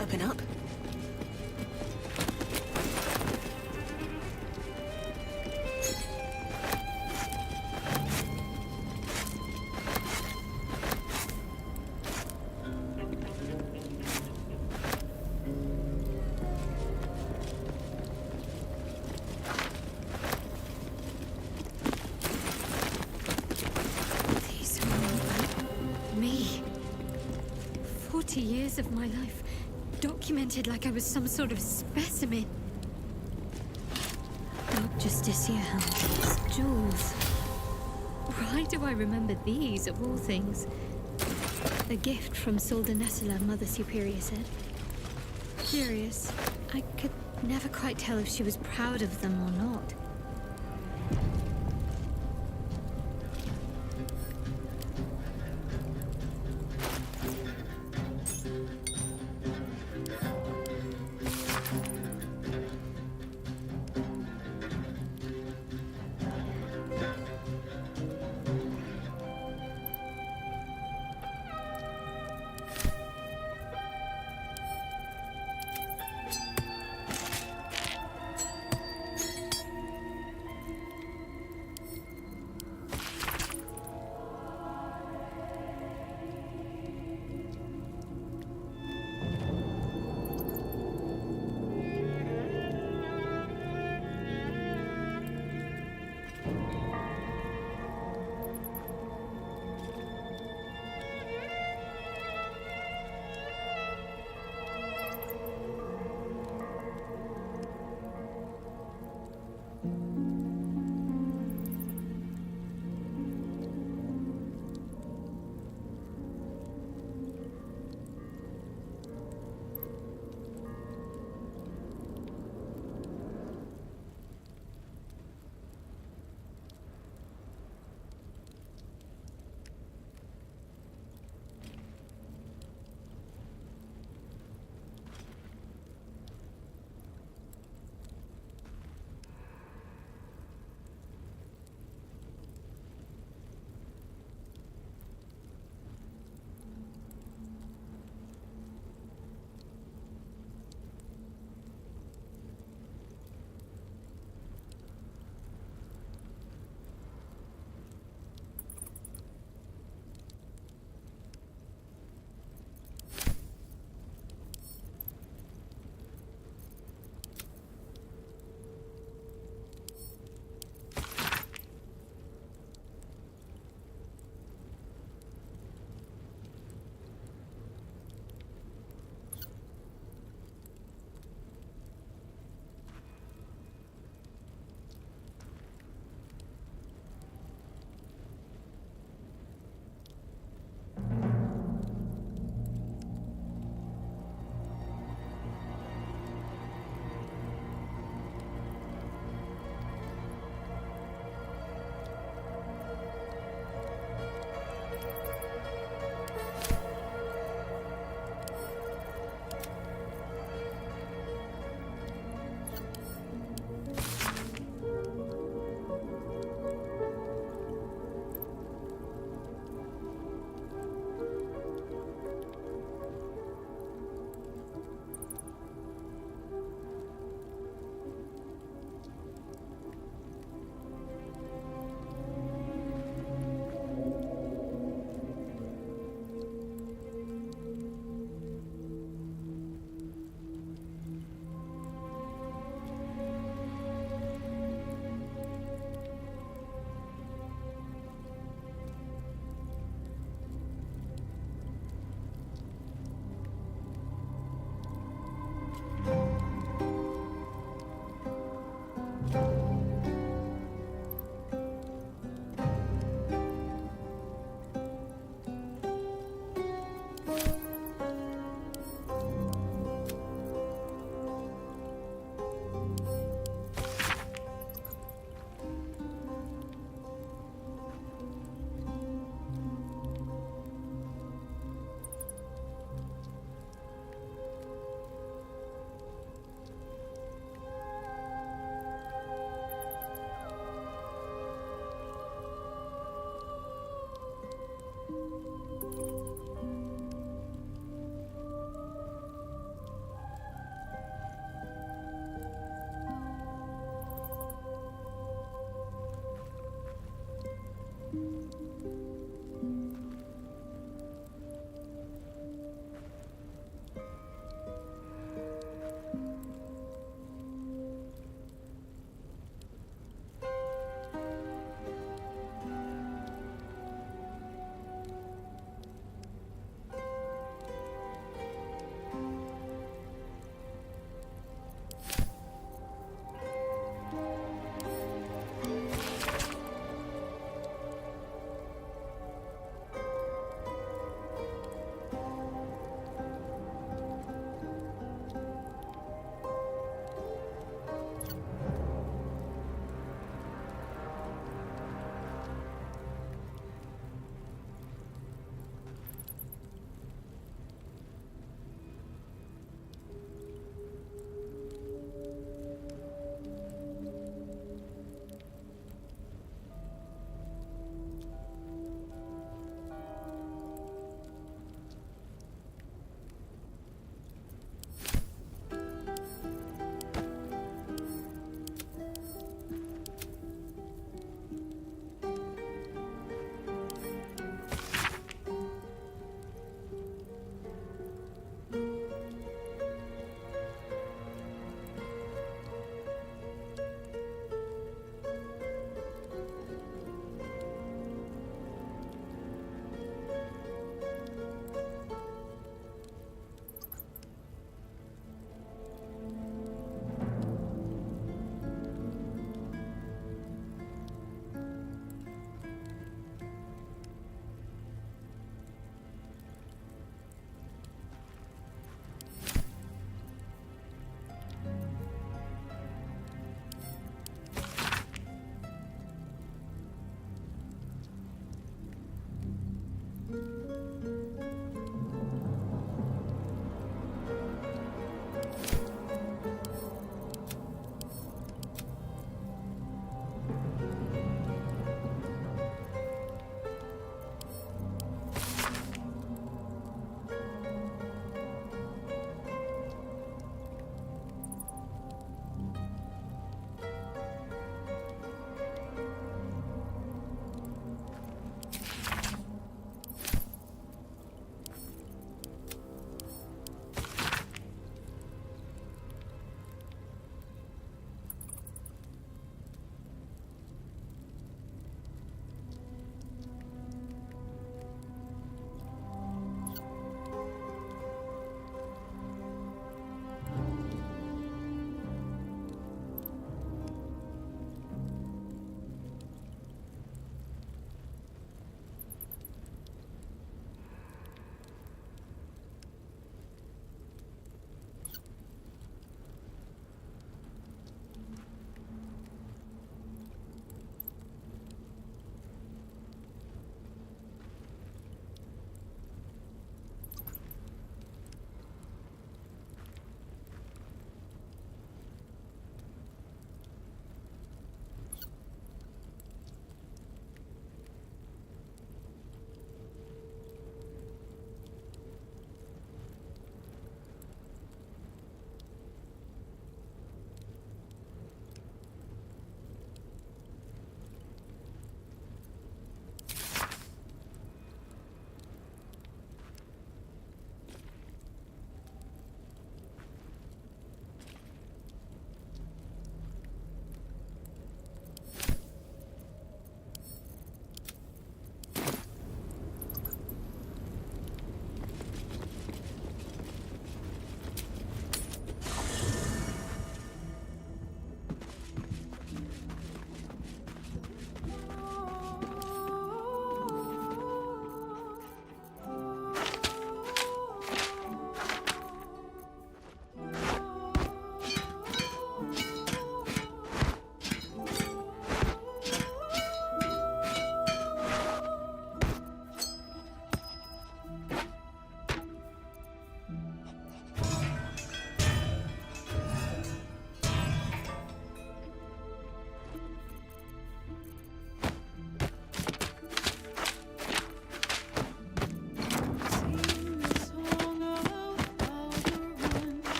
Open up. Of my life, documented like I was some sort of specimen. Dark Justicia helmets, jewels. Why do I remember these, of all things? A gift from Solda Nessela, Mother Superior said. Curious. I could never quite tell if she was proud of them or not.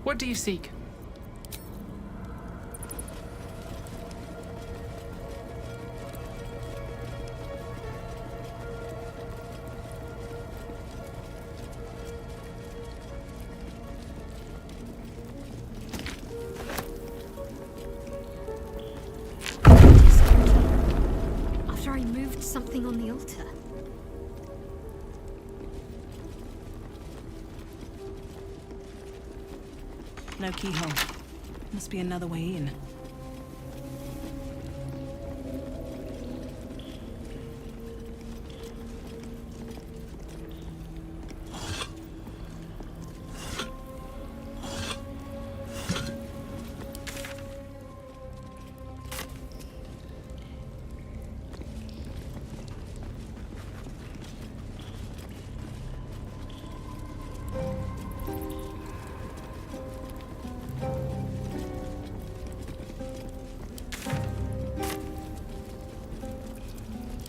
What do you seek? After I moved something on the altar. No keyhole. Must be another way in.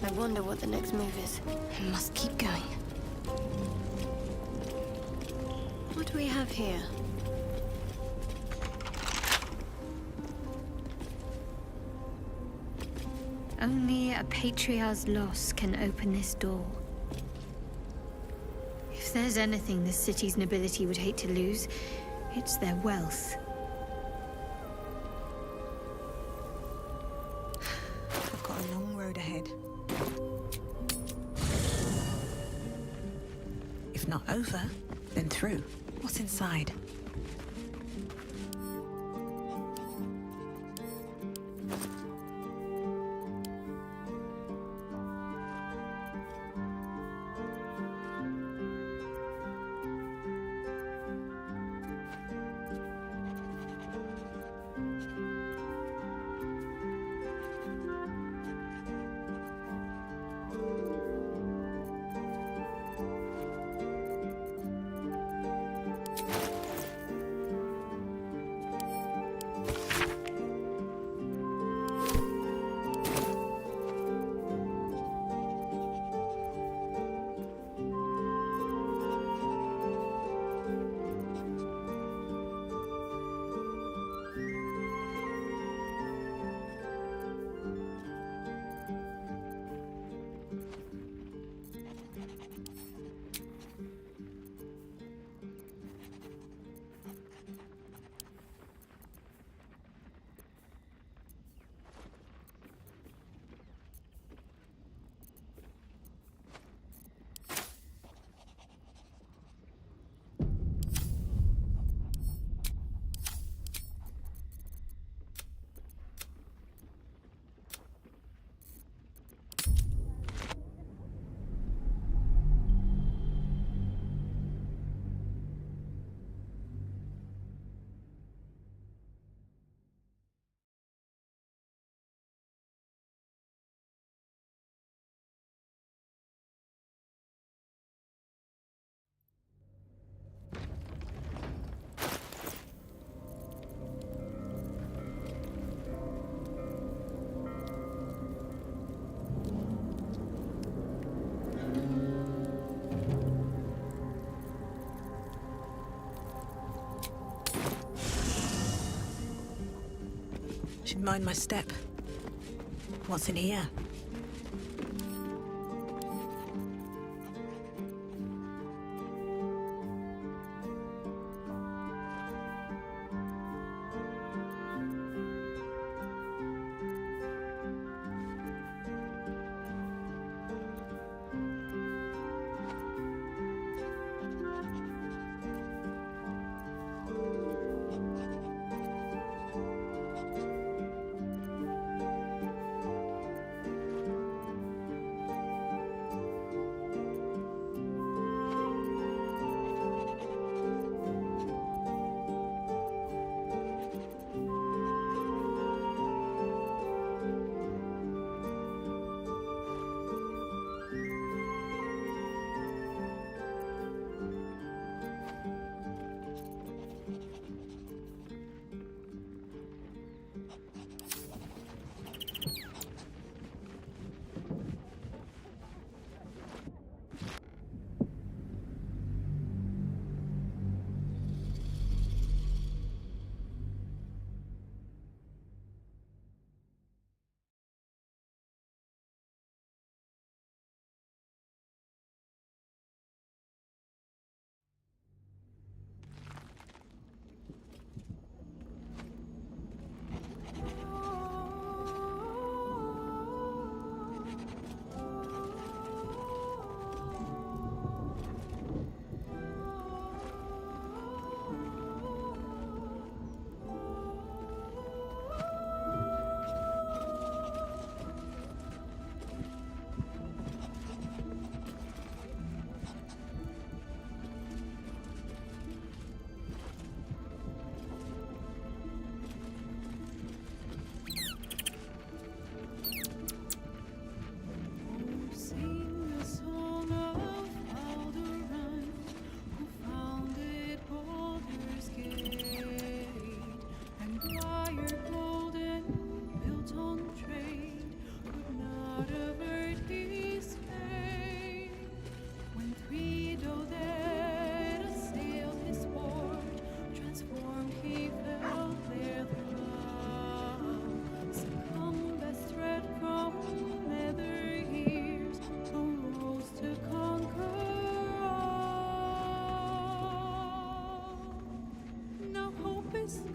I wonder what the next move is. I must keep going. What do we have here? Only a patriarch's loss can open this door. If there's anything this city's nobility would hate to lose, it's their wealth. I've got a long road ahead. If not over, then through. What's inside? Should mind my step. What's in here?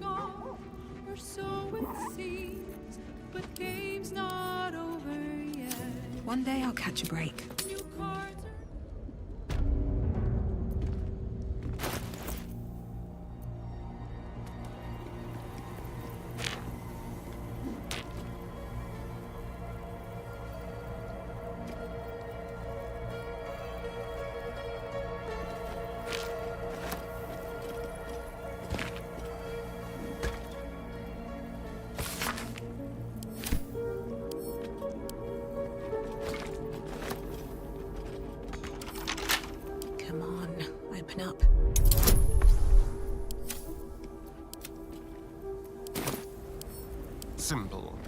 gone, or so it seems, but game's not over yet. One day I'll catch a break. New cards Come on, open up. Simple.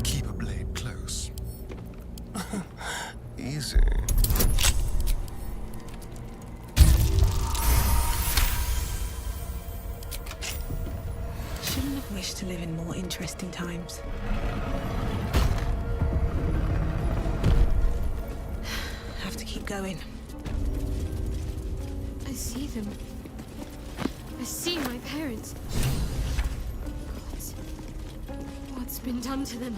Keep a blade close. Easy. Shouldn't have wished to live in more interesting times. Have to keep going. I see them. I see my parents. What's been done to them?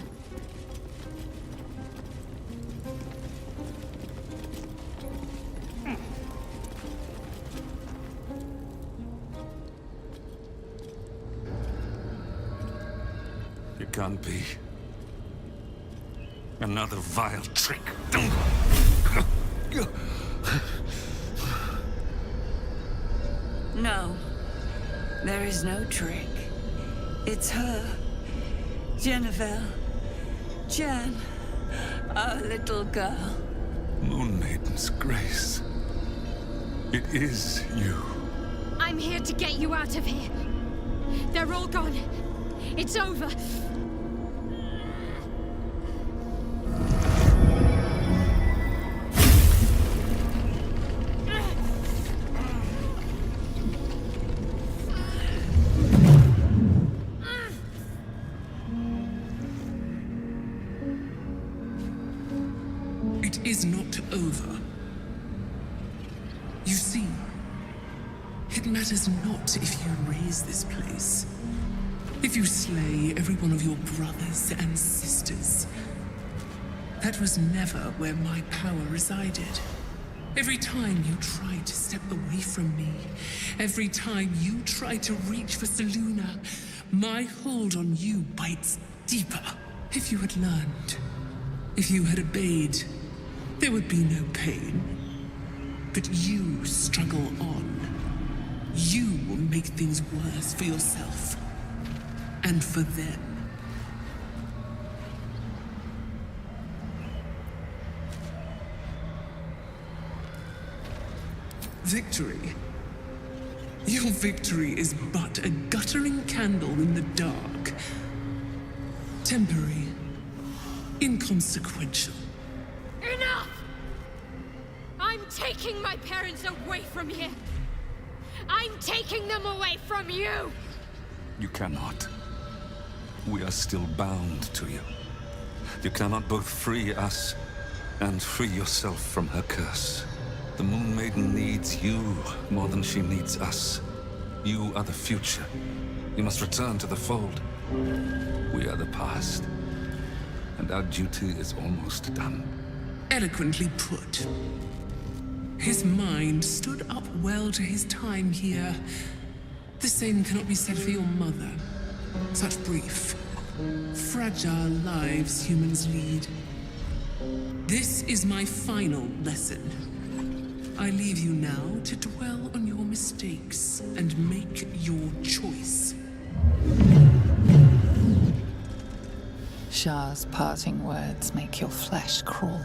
It can't be. Another vile trick. No, there is no trick. It's her. Jennifer. Jan. Our little girl. Moon Maiden's grace. It is you. I'm here to get you out of here. They're all gone. It's over. It is not over. You see, it matters not if you raise this place. If you slay every one of your brothers and sisters. That was never where my power resided. Every time you tried to step away from me, every time you tried to reach for Selûne, my hold on you bites deeper. If you had learned, if you had obeyed, there would be no pain. But you struggle on. You will make things worse for yourself. And for them. Victory. Your victory is but a guttering candle in the dark. Temporary. Inconsequential. Enough! I'm taking my parents away from here. I'm taking them away from you! You cannot. We are still bound to you. You cannot both free us and free yourself from her curse. The Moon Maiden needs you more than she needs us. You are the future. You must return to the fold. We are the past. And our duty is almost done. Eloquently put. His mind stood up well to his time here. The same cannot be said for your mother. Such brief, fragile lives humans lead. This is my final lesson. I leave you now to dwell on your mistakes and make your choice. Shah's parting words make your flesh crawl.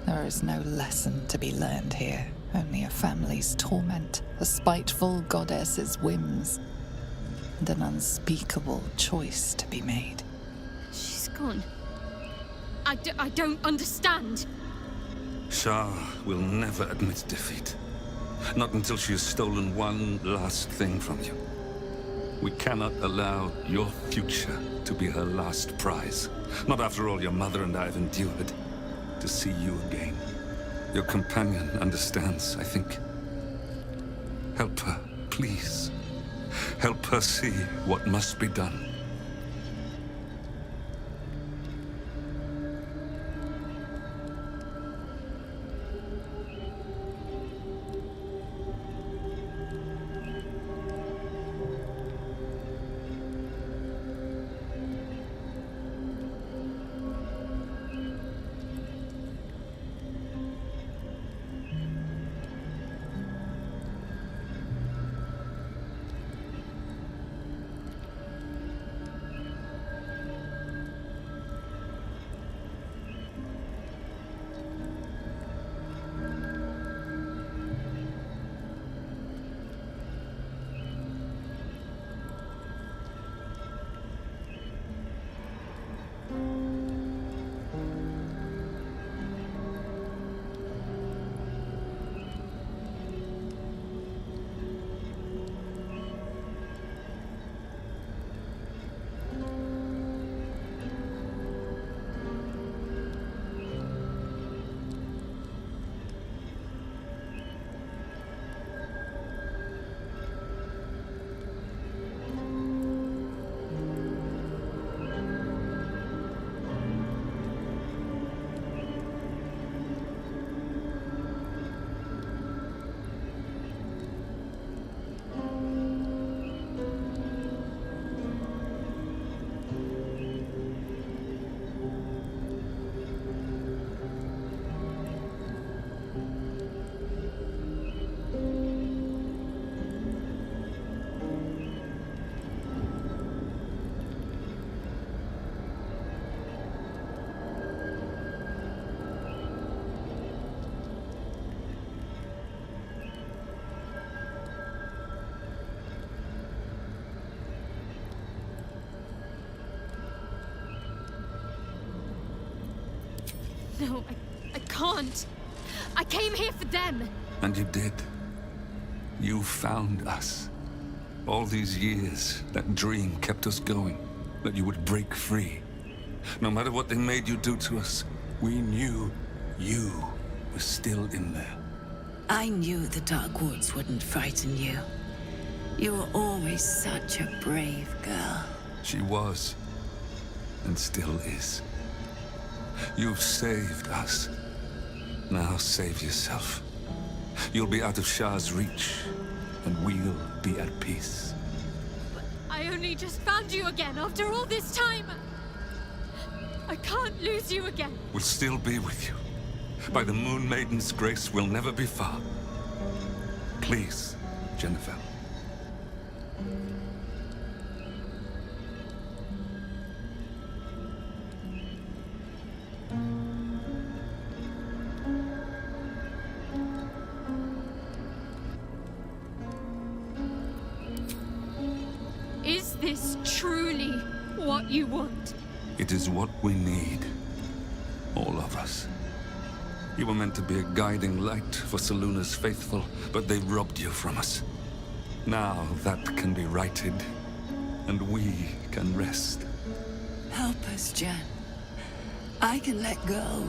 There is no lesson to be learned here, only a family's torment, a spiteful goddess's whims, and an unspeakable choice to be made. She's gone. I don't understand. Shah will never admit defeat. Not until she has stolen one last thing from you. We cannot allow your future to be her last prize. Not after all your mother and I have endured. To see you again. Your companion understands, I think. Help her, please. Help her see what must be done. No, I can't. I came here for them. And you did. You found us. All these years, that dream kept us going. That you would break free. No matter what they made you do to us, we knew you were still in there. I knew the Dark Woods wouldn't frighten you. You were always such a brave girl. She was. And still is. You've saved us. Now save yourself. You'll be out of Shah's reach, and we'll be at peace. But I only just found you again after all this time. I can't lose you again. We'll still be with you. By the Moon Maiden's grace, we'll never be far. Please, Jennifer. Is this truly what you want? It is what we need. All of us. You were meant to be a guiding light for Selûne's faithful, but they robbed you from us. Now that can be righted, and we can rest. Help us, Jen. I can let go.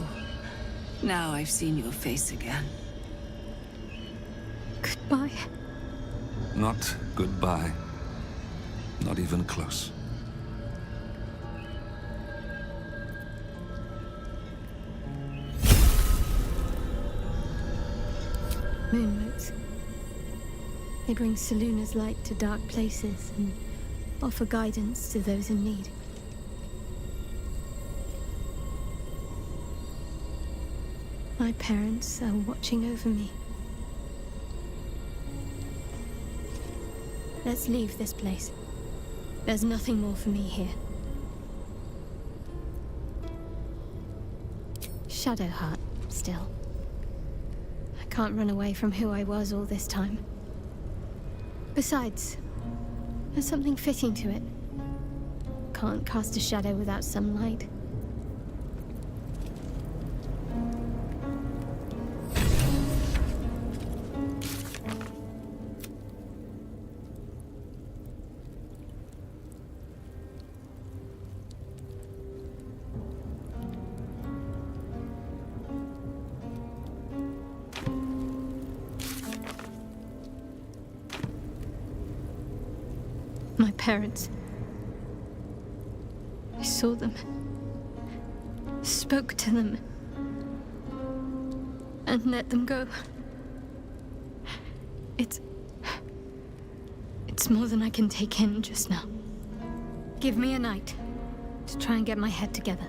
Now I've seen your face again. Goodbye. Not goodbye. Not even close. Moonlight. They bring Seluna's light to dark places and offer guidance to those in need. My parents are watching over me. Let's leave this place. There's nothing more for me here. Shadowheart, still. I can't run away from who I was all this time. Besides, there's something fitting to it. Can't cast a shadow without some light. My parents. I saw them, spoke to them, and let them go. It's more than I can take in just now. Give me a night to try and get my head together.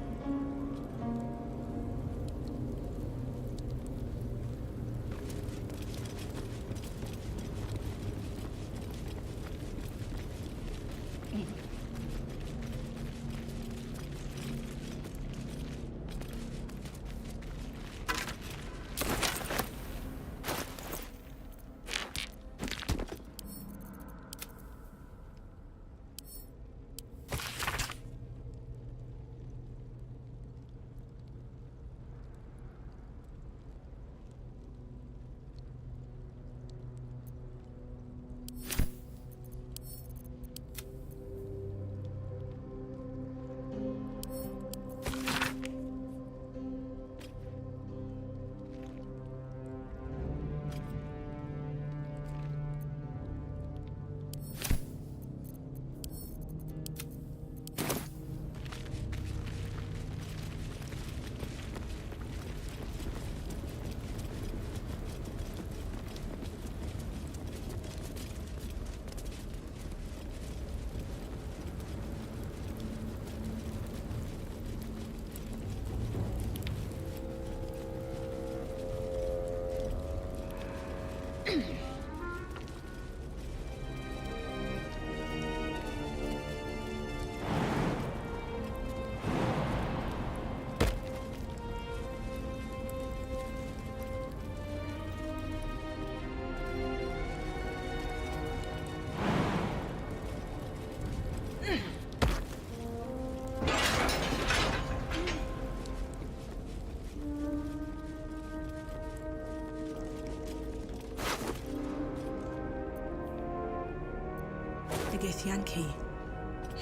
Githyanki.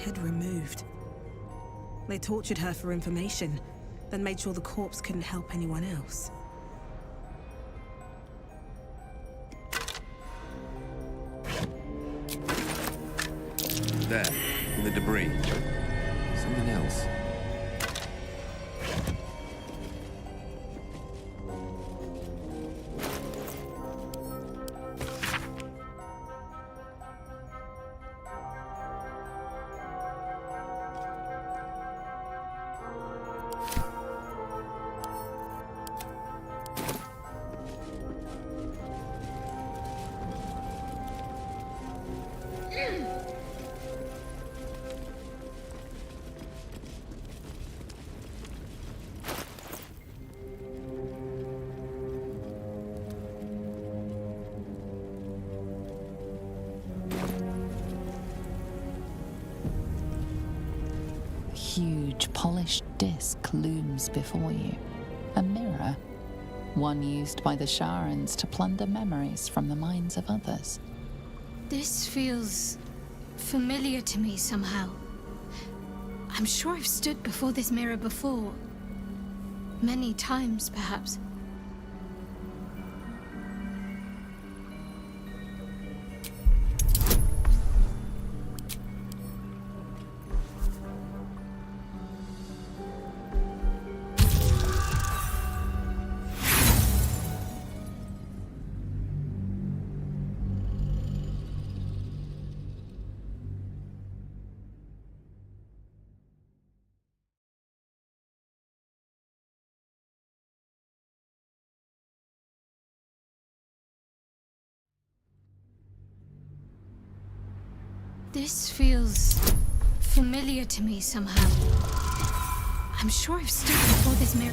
Head removed. They tortured her for information, then made sure the corpse couldn't help anyone else. There, in the debris. Someone else. Huge polished disc looms before you. A mirror, one used by the Sharans to plunder memories from the minds of others. This feels familiar to me somehow. I'm sure I've stood before this mirror before. Many times, perhaps. This feels familiar to me somehow. I'm sure I've stood before this mirror.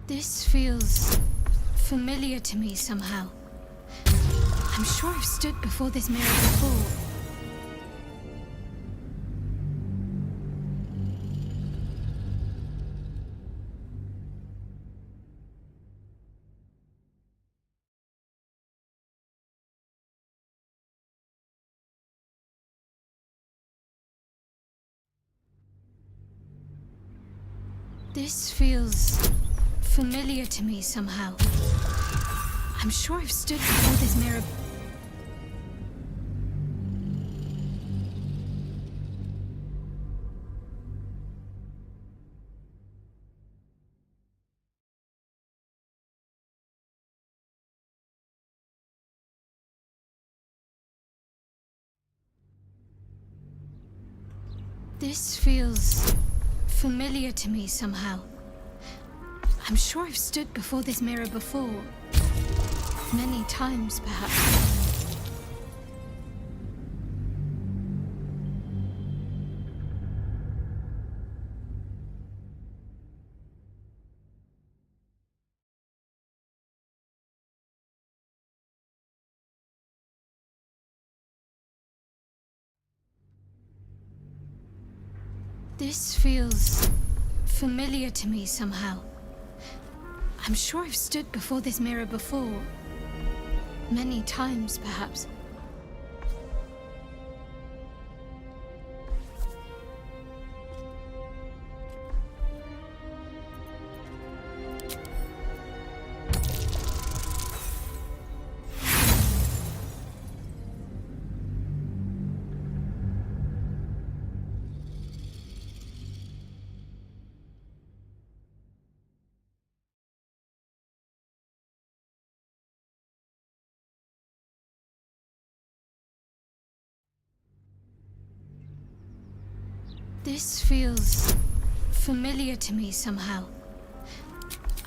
This feels familiar to me somehow. I'm sure I've stood before this mirror before. This feels familiar to me somehow. I'm sure I've stood before this mirror. This feels familiar to me somehow. I'm sure I've stood before this mirror before. Many times, perhaps. This feels familiar to me somehow. I'm sure I've stood before this mirror before. Many times, perhaps. This feels familiar to me somehow.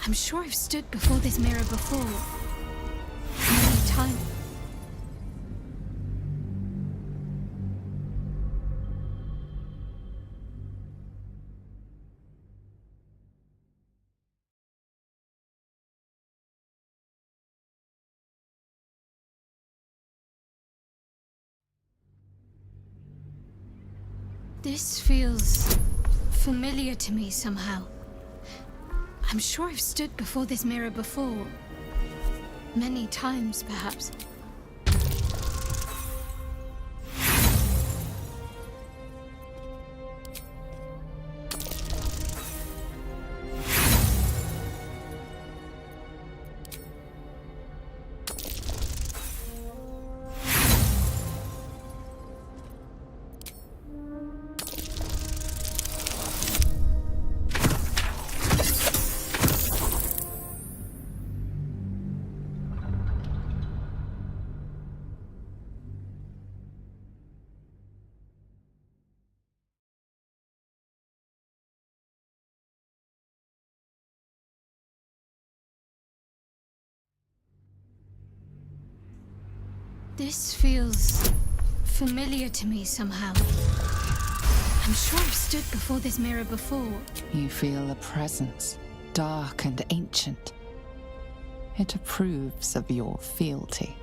I'm sure I've stood before this mirror before. Many times. This feels familiar to me somehow. I'm sure I've stood before this mirror before. Many times, perhaps. This feels familiar to me somehow. I'm sure I've stood before this mirror before. You feel a presence, dark and ancient. It approves of your fealty.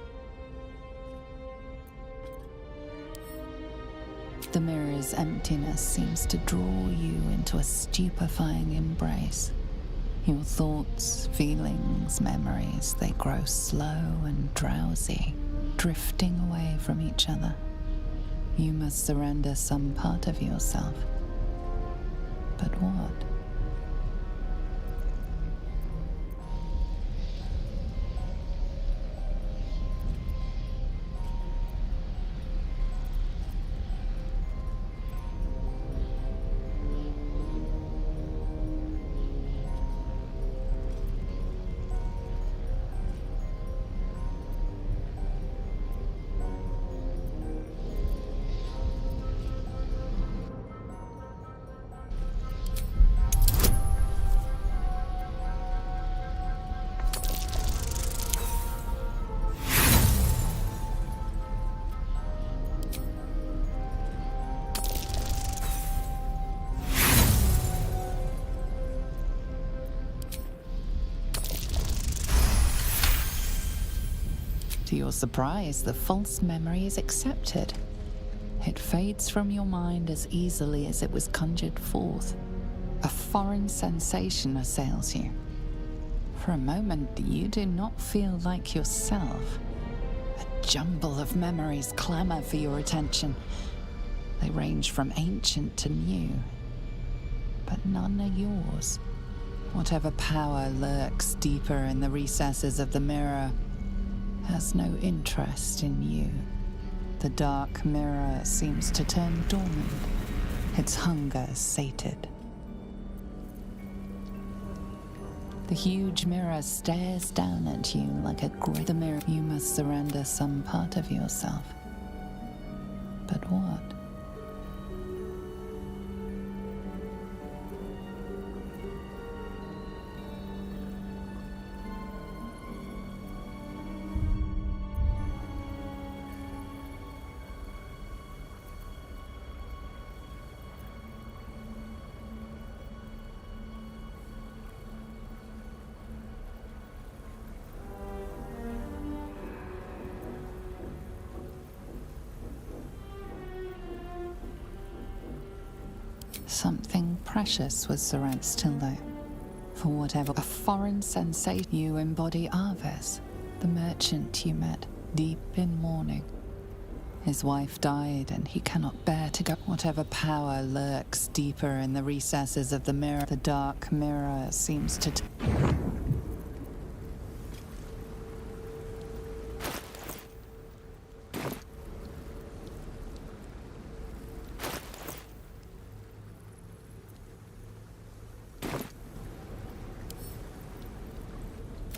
The mirror's emptiness seems to draw you into a stupefying embrace. Your thoughts, feelings, memories, they grow slow and drowsy, drifting away from each other. You must surrender some part of yourself. But what? To your surprise, the false memory is accepted. It fades from your mind as easily as it was conjured forth. A foreign sensation assails you. For a moment, you do not feel like yourself. A jumble of memories clamor for your attention. They range from ancient to new, but none are yours. Whatever power lurks deeper in the recesses of the mirror has no interest in you. The dark mirror seems to turn dormant, its hunger sated. The huge mirror stares down at you like a great mirror. You must surrender some part of yourself. But what? Something precious was surrounded still though. For whatever a foreign sensation, you embody Arves, the merchant you met deep in mourning. His wife died and he cannot bear to go. Whatever power lurks deeper in the recesses of the mirror, the dark mirror seems to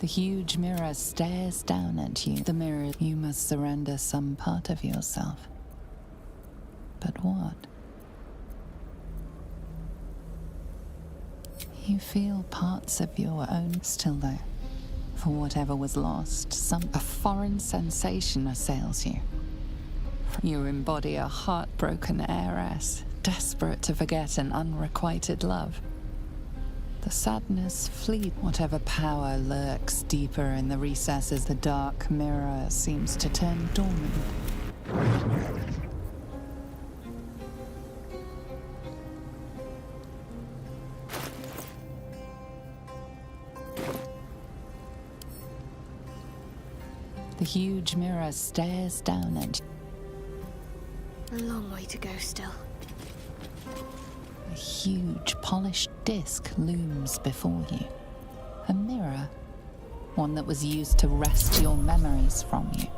The huge mirror stares down at you. The mirror, you must surrender some part of yourself. But what? You feel parts of your own still though. For whatever was lost, a foreign sensation assails you. You embody a heartbroken heiress, desperate to forget an unrequited love. The sadness fleet, whatever power lurks deeper in the recesses, the dark mirror seems to turn dormant. The huge mirror stares down at you. A long way to go still. A huge polished disc looms before you. A mirror, one that was used to wrest your memories from you.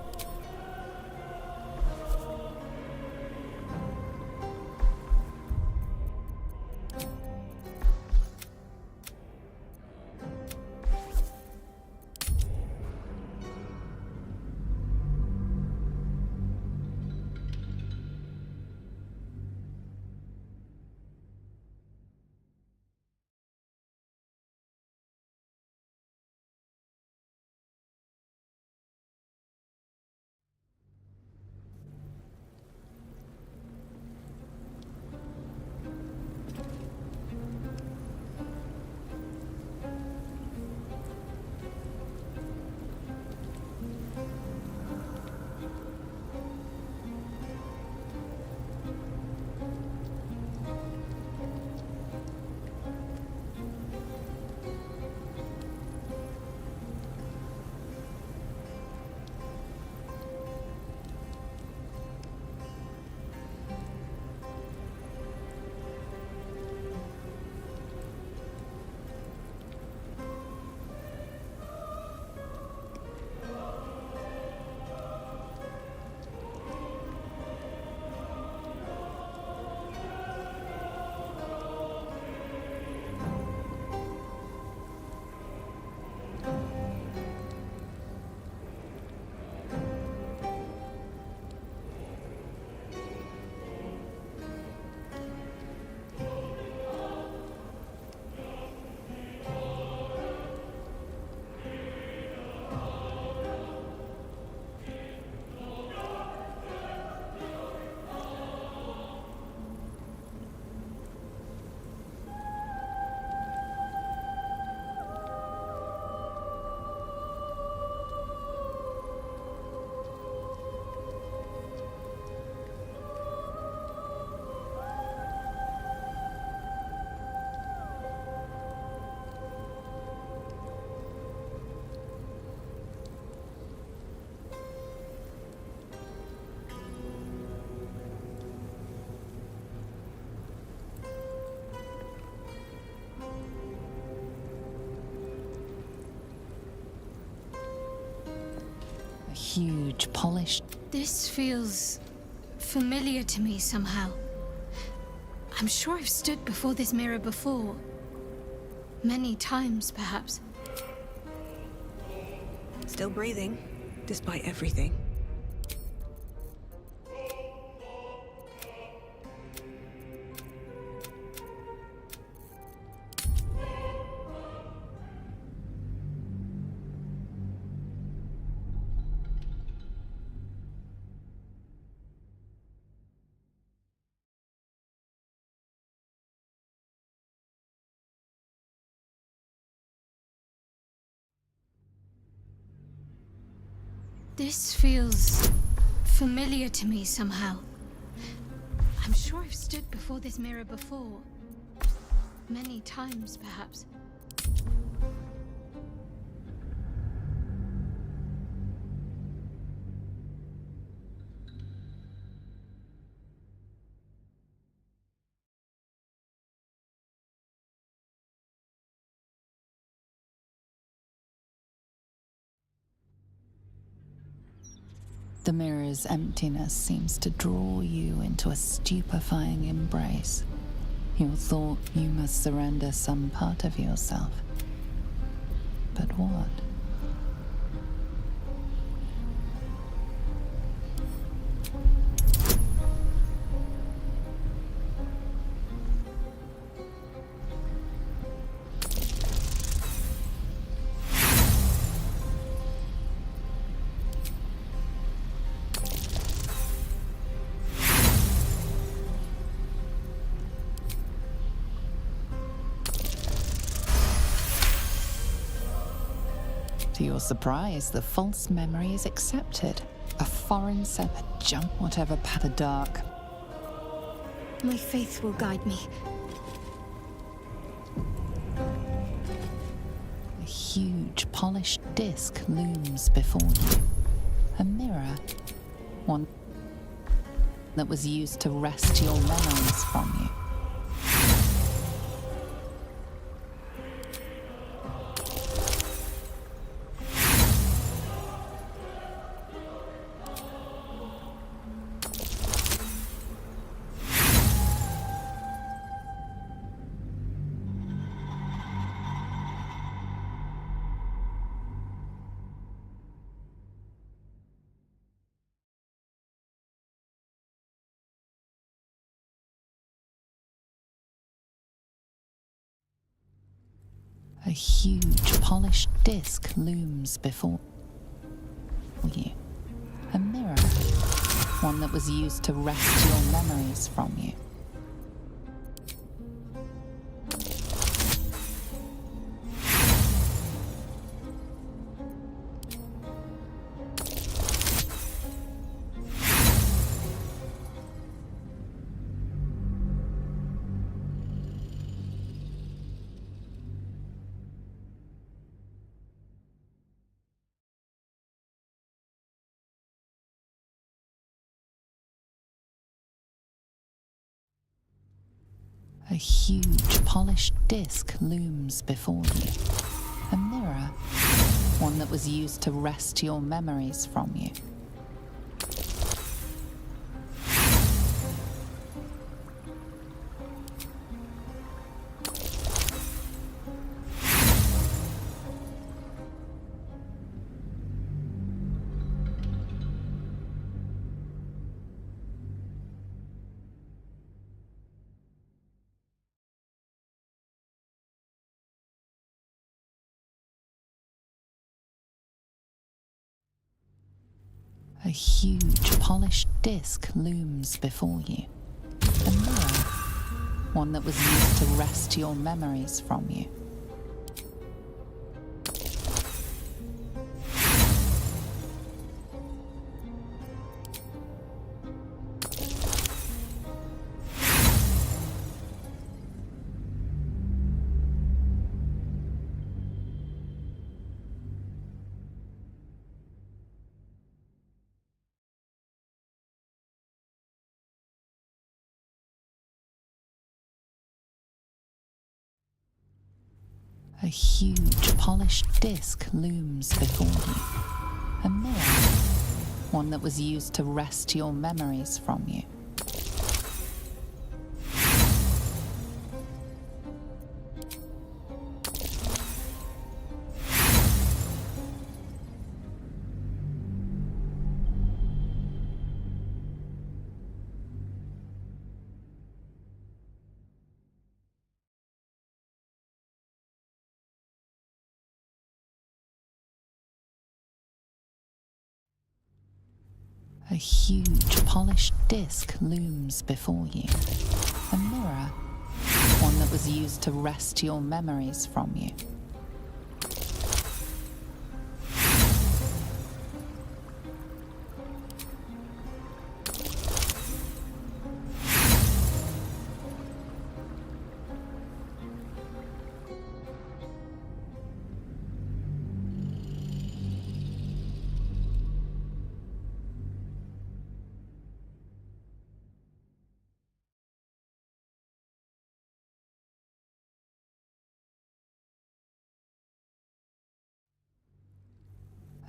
A huge, polished... This feels familiar to me somehow. I'm sure I've stood before this mirror before. Many times, perhaps. Still breathing, despite everything. This feels familiar to me somehow. I'm sure I've stood before this mirror before. Many times, perhaps. The mirror's emptiness seems to draw you into a stupefying embrace. You thought you must surrender some part of yourself. But what? To your surprise, the false memory is accepted. A foreign separate jump, whatever path the dark. My faith will guide me. A huge, polished disc looms before you. A mirror. One that was used to wrest your memories from you. A huge, polished disc looms before you. A mirror. One that was used to wrest your memories from you. A huge, polished disc looms before you. A mirror. One that was used to wrest your memories from you. A huge, polished disc looms before you. A mirror. One that was used to wrest your memories from you. A huge, polished disc looms before you. A mirror. one that was used to wrest your memories from you. A huge polished disc looms before you. A mirror, one that was used to wrest your memories from you.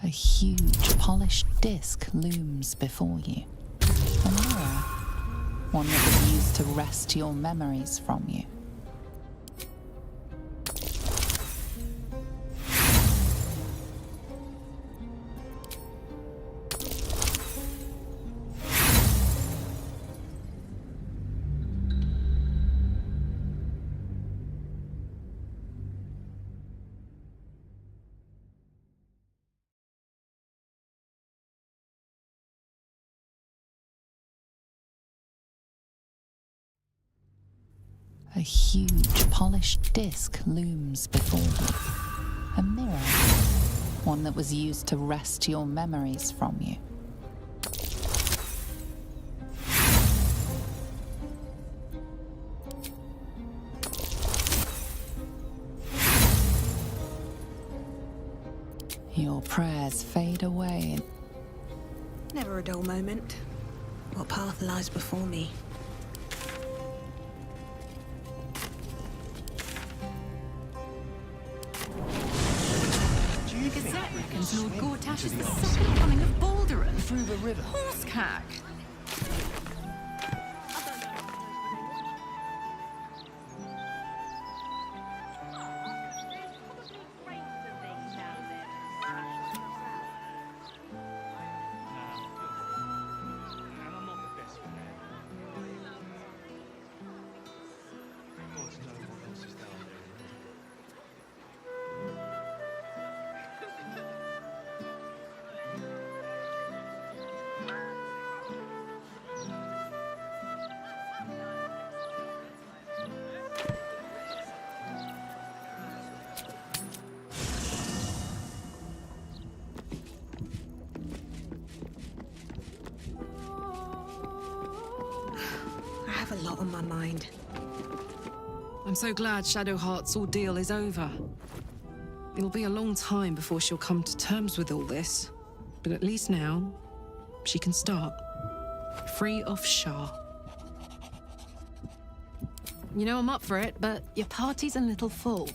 A huge polished disc looms before you. A mirror, one that was used to wrest your memories from you. A huge polished disc looms before you. A mirror, one that was used to wrest your memories from you. Your prayers fade away. Never a dull moment. What path lies before me? Gazette reckons Lord Gortash is the second coming of Baldur through the river. Horsecack. I have a lot on my mind. I'm so glad Shadowheart's ordeal is over. It'll be a long time before she'll come to terms with all this, but at least now, she can start. Free of Shah. You know I'm up for it, but your party's a little full.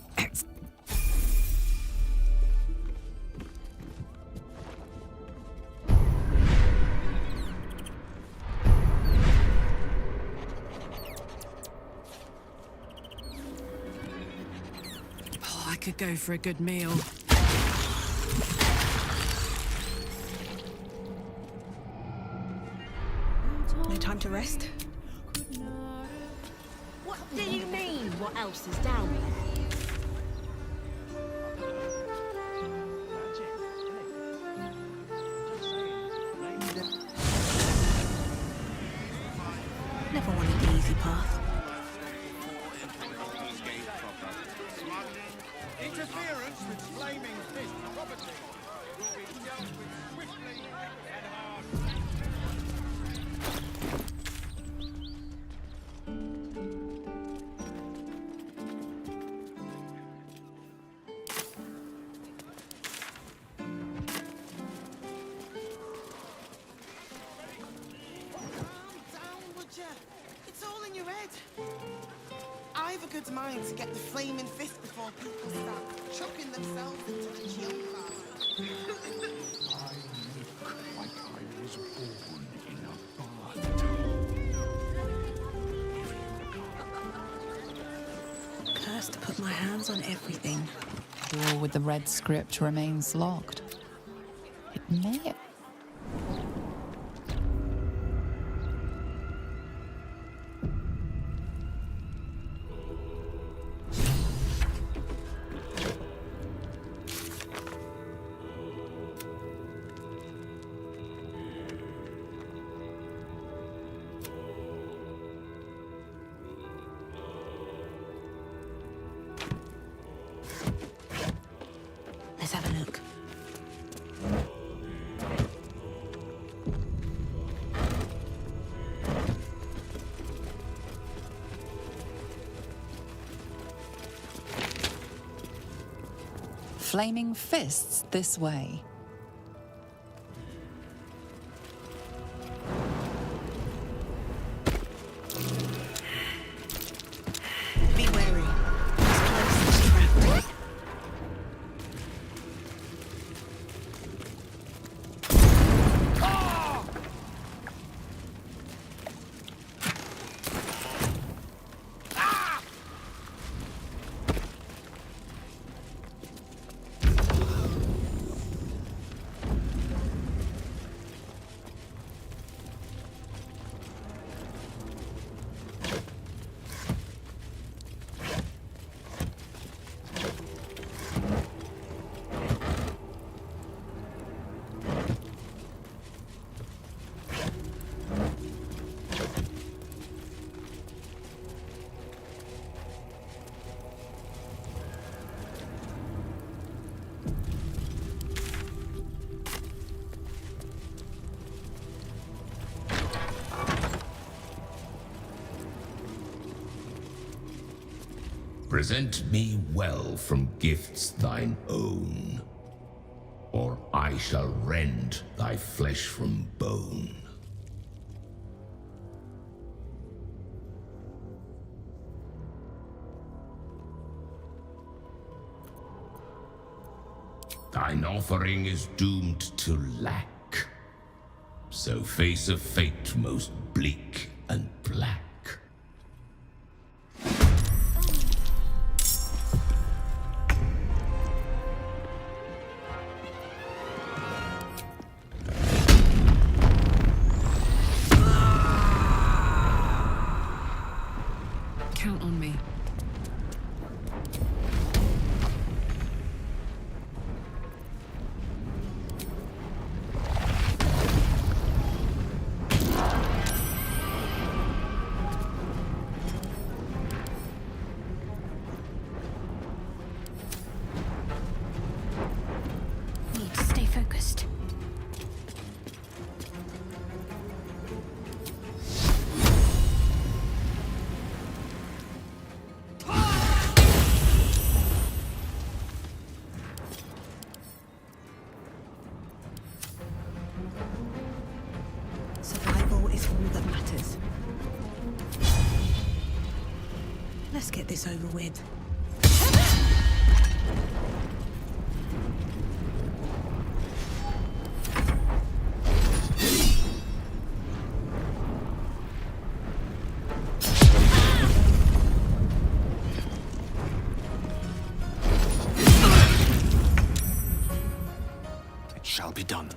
I could go for a good meal. No time to rest? What do you mean? What else is down here? Never wanted the easy path. Interference with flaming fist property will be dealt with swiftly and hard. It's all in your head. I've a good mind to get the flaming fist before people start chucking themselves into the chill fire. I look like I My hands on everything. The door with the red script remains locked. It may... Let's have a look. Flaming fists this way. Be wary. This place is trapped. Present me well from gifts thine own, or I shall rend thy flesh from bone. Thine offering is doomed to lack, so face a fate most bleak and black. Count on me. Need to stay focused. Survival is all that matters. Let's get this over with. It shall be done.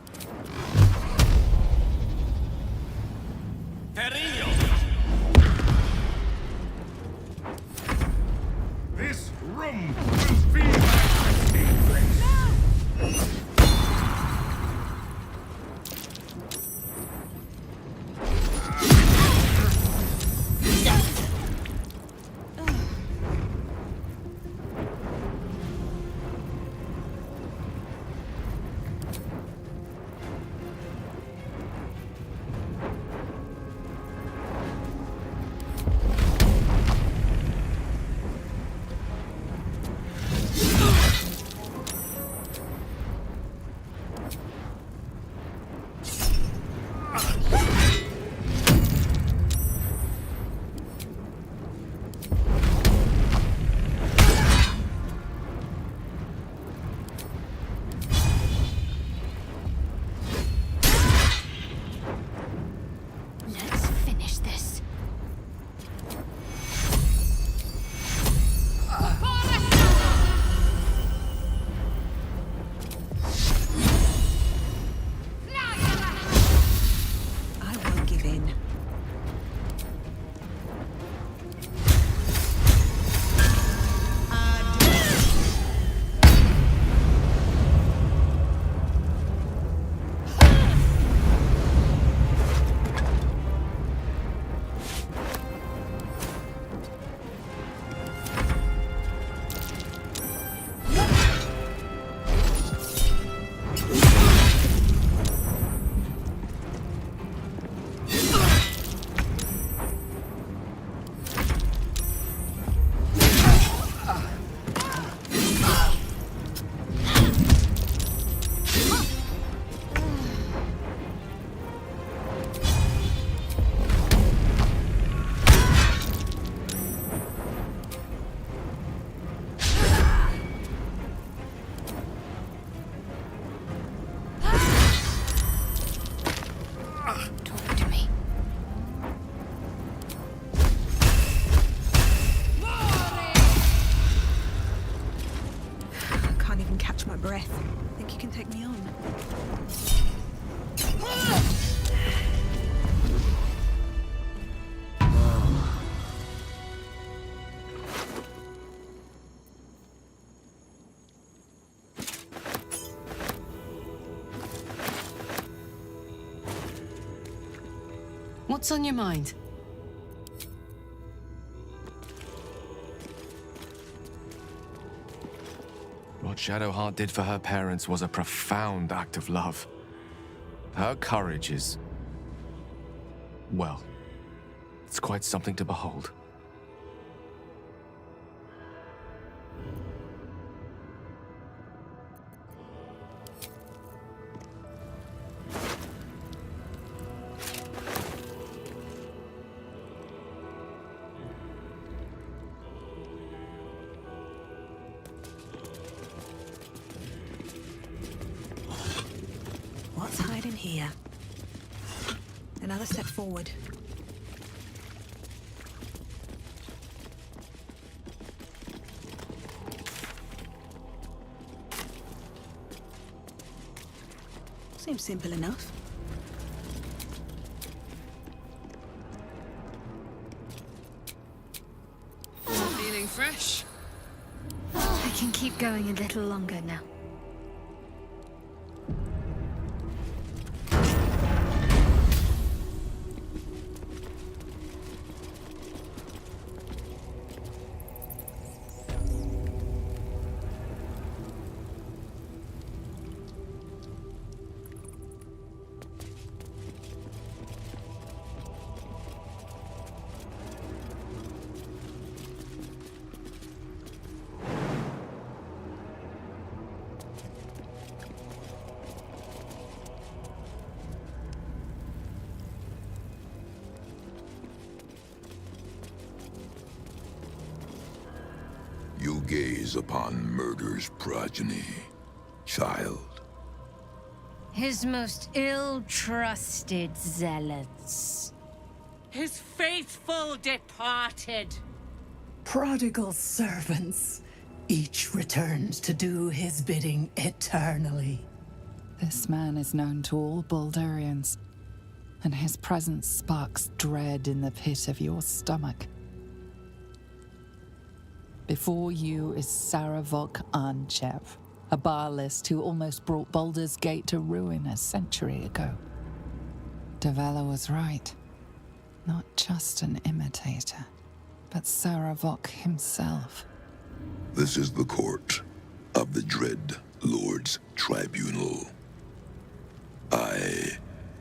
This room will be my resting place. Talk to me. I can't even catch my breath. Think you can take me on? What's on your mind? What Shadowheart did for her parents was a profound act of love. Her courage is... well, it's quite something to behold. What's hiding here? Another step forward. Seems simple enough. Feeling fresh? I can keep going a little longer now. You gaze upon murder's progeny, child. His most ill-trusted zealots. His faithful departed. Prodigal servants, each returned to do his bidding eternally. This man is known to all Baldurians, and his presence sparks dread in the pit of your stomach. Before you is Saravok Arnchev, a Baalist who almost brought Baldur's Gate to ruin a century ago. Davella was right. Not just an imitator, but Saravok himself. This is the court of the Dread Lord's Tribunal. I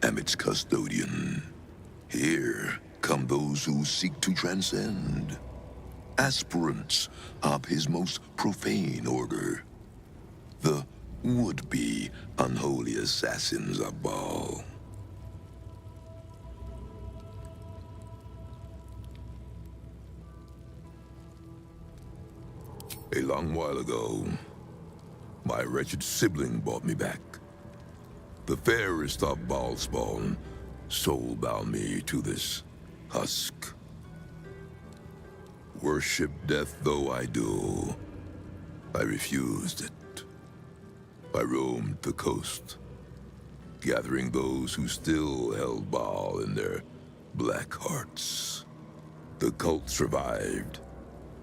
am its custodian. Here come those who seek to transcend. Aspirants of his most profane order. The would-be unholy assassins of Baal. A long while ago, my wretched sibling brought me back. The fairest of Baal's spawn soul-bound me to this husk. Worship death though I do, I refused it. I roamed the coast, gathering those who still held Baal in their black hearts. The cult survived,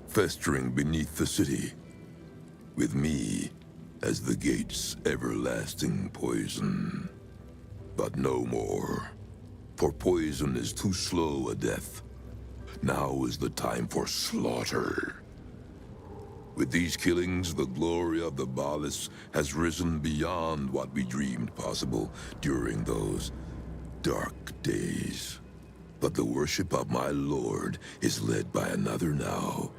festering beneath the city, with me as the gate's everlasting poison. But no more, for poison is too slow a death. Now is the time for slaughter. With these killings, the glory of the Baalists has risen beyond what we dreamed possible during those dark days. But the worship of my lord is led by another now.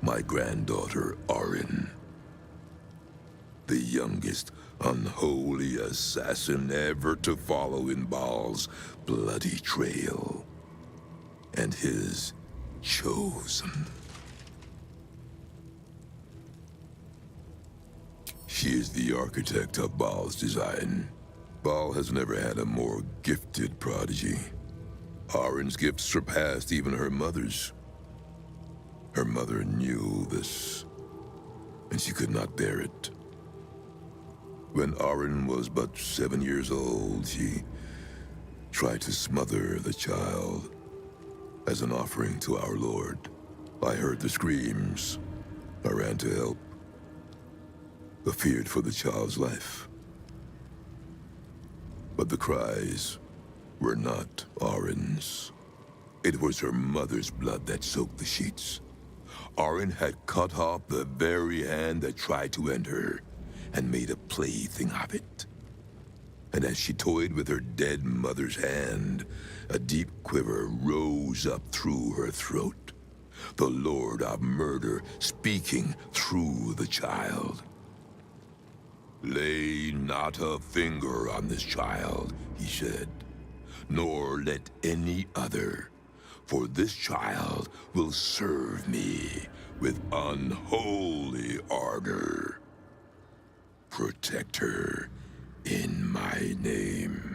My granddaughter, Arin. The youngest unholy assassin ever to follow in Baal's bloody trail. And his chosen. She is the architect of Baal's design, Baal has never had a more gifted prodigy. Arin's gifts surpassed even her mother's. Her mother knew this, and she could not bear it. When Arin was but 7 years old, she tried to smother the child as an offering to our Lord. I heard the screams. I ran to help, but feared for the child's life. But the cries were not Arin's. It was her mother's blood that soaked the sheets. Arin had cut off the very hand that tried to end her, and made a plaything of it. And as she toyed with her dead mother's hand, a deep quiver rose up through her throat. The Lord of Murder speaking through the child. "Lay not a finger on this child," he said, "nor let any other, for this child will serve me with unholy ardor. Protect her in my name."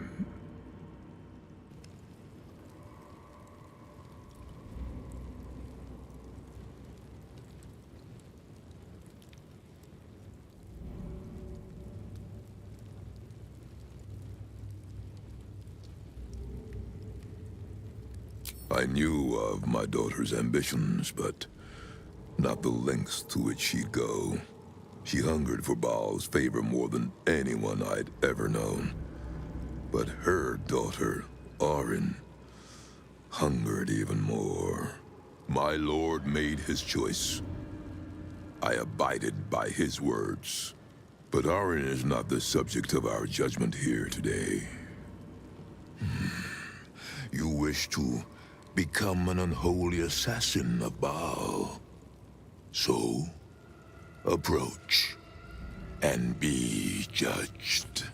I knew of my daughter's ambitions, but not the lengths to which she'd go. She hungered for Baal's favor more than anyone I'd ever known. But her daughter, Arin, hungered even more. My lord made his choice. I abided by his words. But Arin is not the subject of our judgment here today. You wish to become an unholy assassin of Baal. So, approach and be judged.